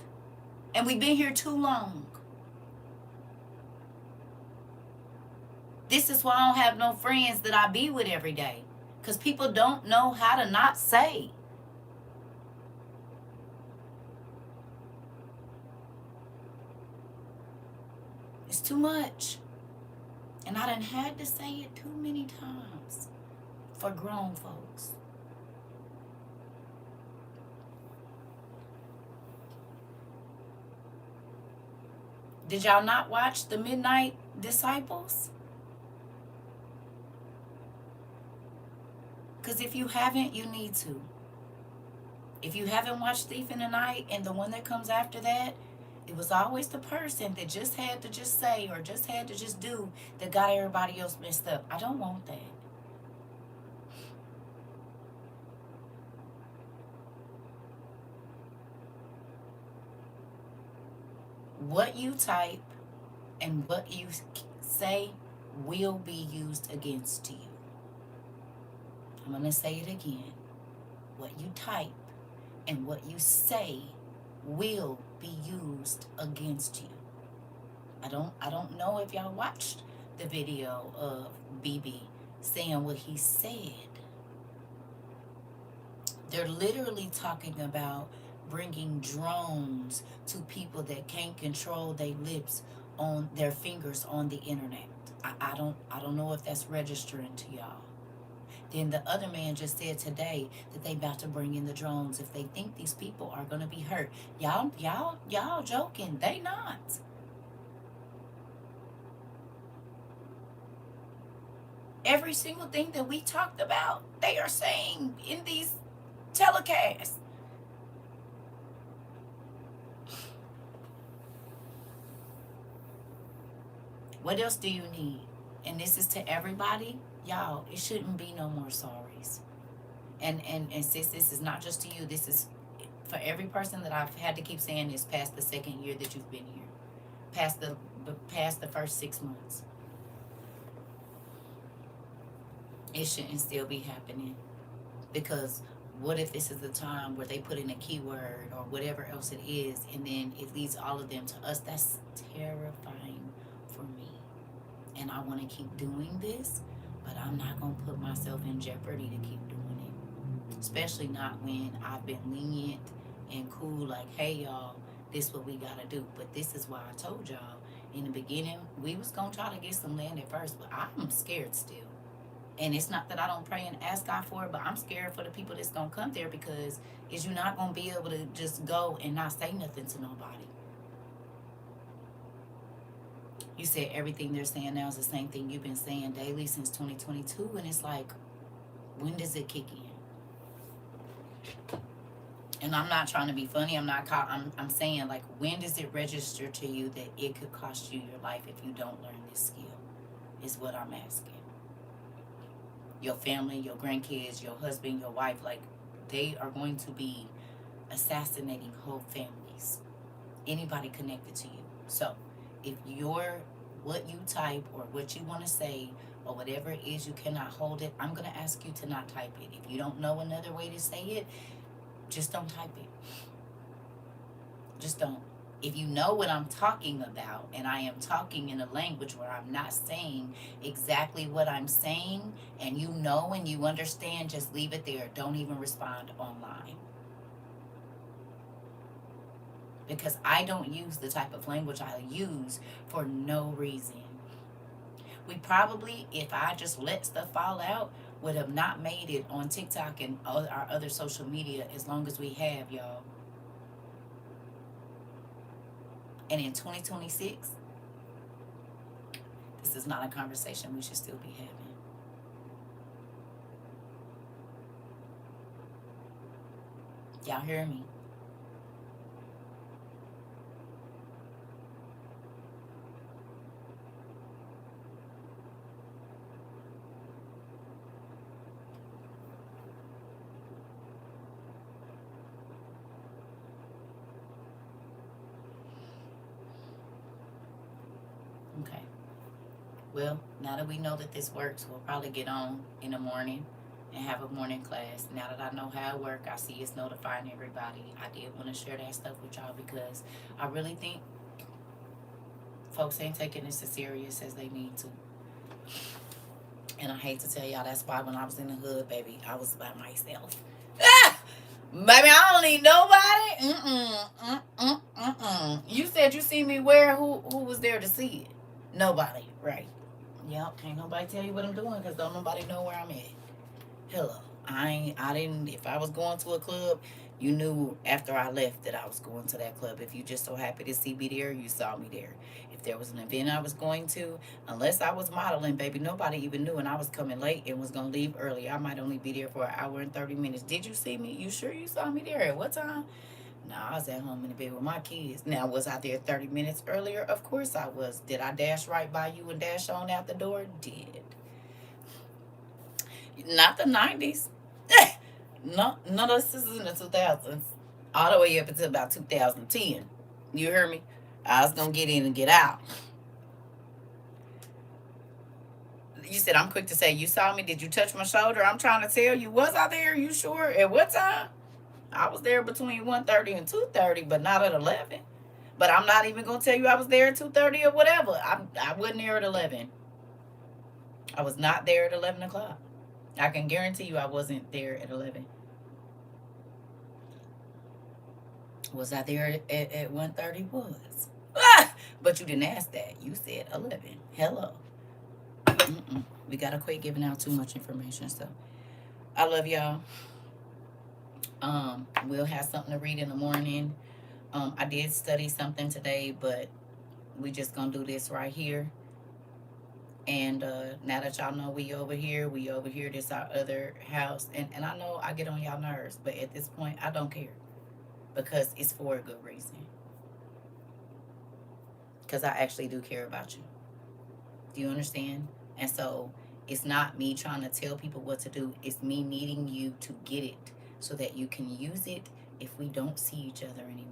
and we've been here too long. This is why I don't have no friends that I be with every day. Because people don't know how to not say. It's too much. And I done had to say it too many times for grown folks. Did y'all not watch The Midnight Disciples? Because if you haven't, you need to. If you haven't watched Thief in the Night and the one that comes after that, it was always the person that just had to just say or just had to just do that got everybody else messed up. I don't want that. What you type and what you say will be used against you. I'm going to say it again. What you type and what you say will be used against you. I don't know if y'all watched the video of BB saying what he said. They're literally talking about bringing drones to people that can't control their lips on their fingers on the internet. I don't know if that's registering to y'all. Then the other man just said today that they about to bring in the drones if they think these people are going to be hurt. Y'all joking. They not. Every single thing that we talked about, they are saying in these telecasts. What else do you need? And this is to everybody. Y'all, it shouldn't be no more sorries. And sis, this is not just to you. This is for every person that I've had to keep saying this past the second year that you've been here. Past the first 6 months. It shouldn't still be happening. Because what if this is the time where they put in a keyword or whatever else it is, and then it leads all of them to us? That's terrifying for me. And I want to keep doing this, but I'm not going to put myself in jeopardy to keep doing it. Especially not when I've been lenient and cool, like, hey, y'all, this is what we got to do. But this is why I told y'all in the beginning, we was going to try to get some land at first, but I'm scared still. And it's not that I don't pray and ask God for it, but I'm scared for the people that's going to come there, because is you not going to be able to just go and not say nothing to nobody. You said everything they're saying now is the same thing you've been saying daily since 2022. And it's like, when does it kick in? And I'm not trying to be funny. I'm saying, like, when does it register to you that it could cost you your life if you don't learn this skill? Is what I'm asking. Your family, your grandkids, your husband, your wife, like, they are going to be assassinating whole families. Anybody connected to you. So, if what you type or what you want to say or whatever it is, you cannot hold it, I'm going to ask you to not type it. If you don't know another way to say it, just don't type it. Just don't. If you know what I'm talking about, and I am talking in a language where I'm not saying exactly what I'm saying, and you know and you understand, just leave it there. Don't even respond online. Because I don't use the type of language I use for no reason. We probably, if I just let stuff fall out, would have not made it on TikTok and our other social media as long as we have, y'all. And in 2026, this is not a conversation we should still be having. Y'all hear me? Okay. Well, now that we know that this works, we'll probably get on in the morning and have a morning class. Now that I know how it works, I see it's notifying everybody. I did want to share that stuff with y'all because I really think folks ain't taking this as serious as they need to. And I hate to tell y'all, that's why when I was in the hood, baby, I was by myself. Baby, I don't need nobody. You said you see me where? Who was there to see it? Nobody, right? Yep, can't nobody tell you what I'm doing because don't nobody know where I'm at. Hello. I didn't, if I was going to a club, you knew after I left that I was going to that club. If you just so happy to see me there, you saw me there. If there was an event I was going to, unless I was modeling, baby, nobody even knew, and I was coming late and was going to leave early. I might only be there for an hour and 30 minutes. Did you see me? You sure you saw me there? At what time? No, I was at home in the bed with my kids. Now, was I there 30 minutes earlier? Of course I was. Did I dash right by you and dash on out the door? Did. Not the 90s. No, none of this is in the 2000s. All the way up until about 2010. You hear me? I was going to get in and get out. You said I'm quick to say, you saw me. Did you touch my shoulder? I'm trying to tell you, was I there? You sure? At what time? I was there between 1:30 and 2:30, but not at 11. But I'm not even going to tell you I was there at 2:30 or whatever. I wasn't there at 11. I was not there at 11 o'clock. I can guarantee you I wasn't there at 11. Was I there at 1:30? Was. But you didn't ask that. You said 11. Hello. We got to quit giving out too much information. So I love y'all. We'll have something to read in the morning. I did study something today, but we just gonna do this right here. And now that y'all know we over here, this our other house. And I know I get on y'all nerves, but at this point, I don't care. Because it's for a good reason. Because I actually do care about you. Do you understand? And so it's not me trying to tell people what to do. It's me needing you to get it so that you can use it if we don't see each other anymore.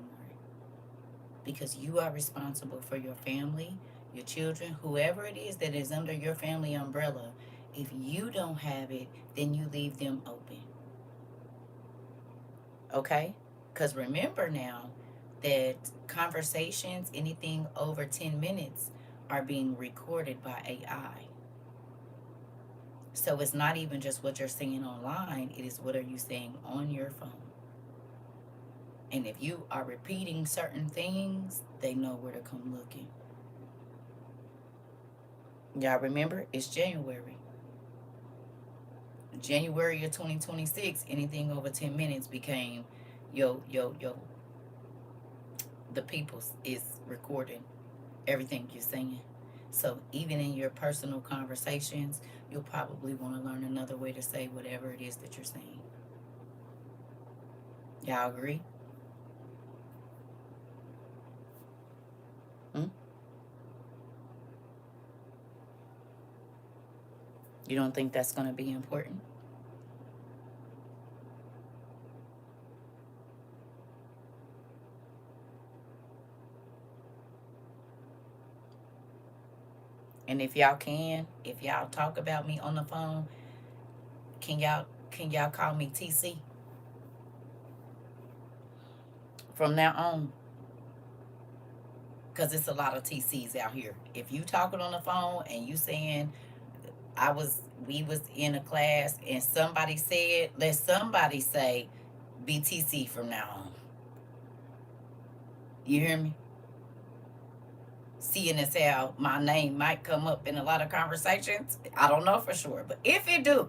Because you are responsible for your family, your children, whoever it is that is under your family umbrella. If you don't have it, then you leave them open. Okay? Because remember now that conversations, anything over 10 minutes, are being recorded by AI. So it's not even just what you're saying online, it is what are you saying on your phone. And if you are repeating certain things, they know where to come looking. Y'all remember, it's January. January of 2026, anything over 10 minutes became the people is recording everything you're saying. So even in your personal conversations, you'll probably want to learn another way to say whatever it is that you're saying. Y'all agree? You don't think that's going to be important? And if y'all talk about me on the phone, can y'all call me TC from now on? Because it's a lot of TCs out here. If you talking on the phone and you saying we was in a class and somebody said, let somebody say BTC from now on. You hear me? Seeing as how my name might come up in a lot of conversations, I don't know for sure, but if it do,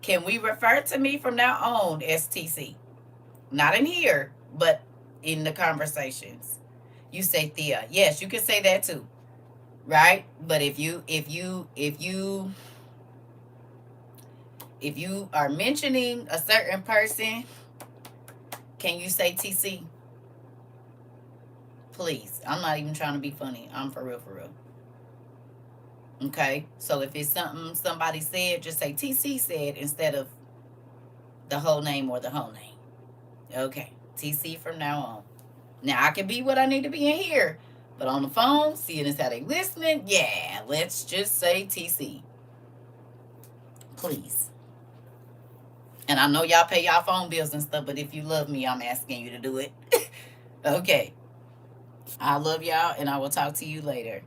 can we refer to me from now on as TC? Not in here, but in the conversations. You say Thea. Yes, you can say that too. Right? But if you are mentioning a certain person, can you say TC? Please. I'm not even trying to be funny. I'm for real, for real. Okay? So if it's something somebody said, just say TC said instead of the whole name or the whole name. Okay. TC from now on. Now, I can be what I need to be in here. But on the phone, seeing as how they listening, yeah, let's just say TC. Please. And I know y'all pay y'all phone bills and stuff, but if you love me, I'm asking you to do it. Okay. I love y'all, and I will talk to you later.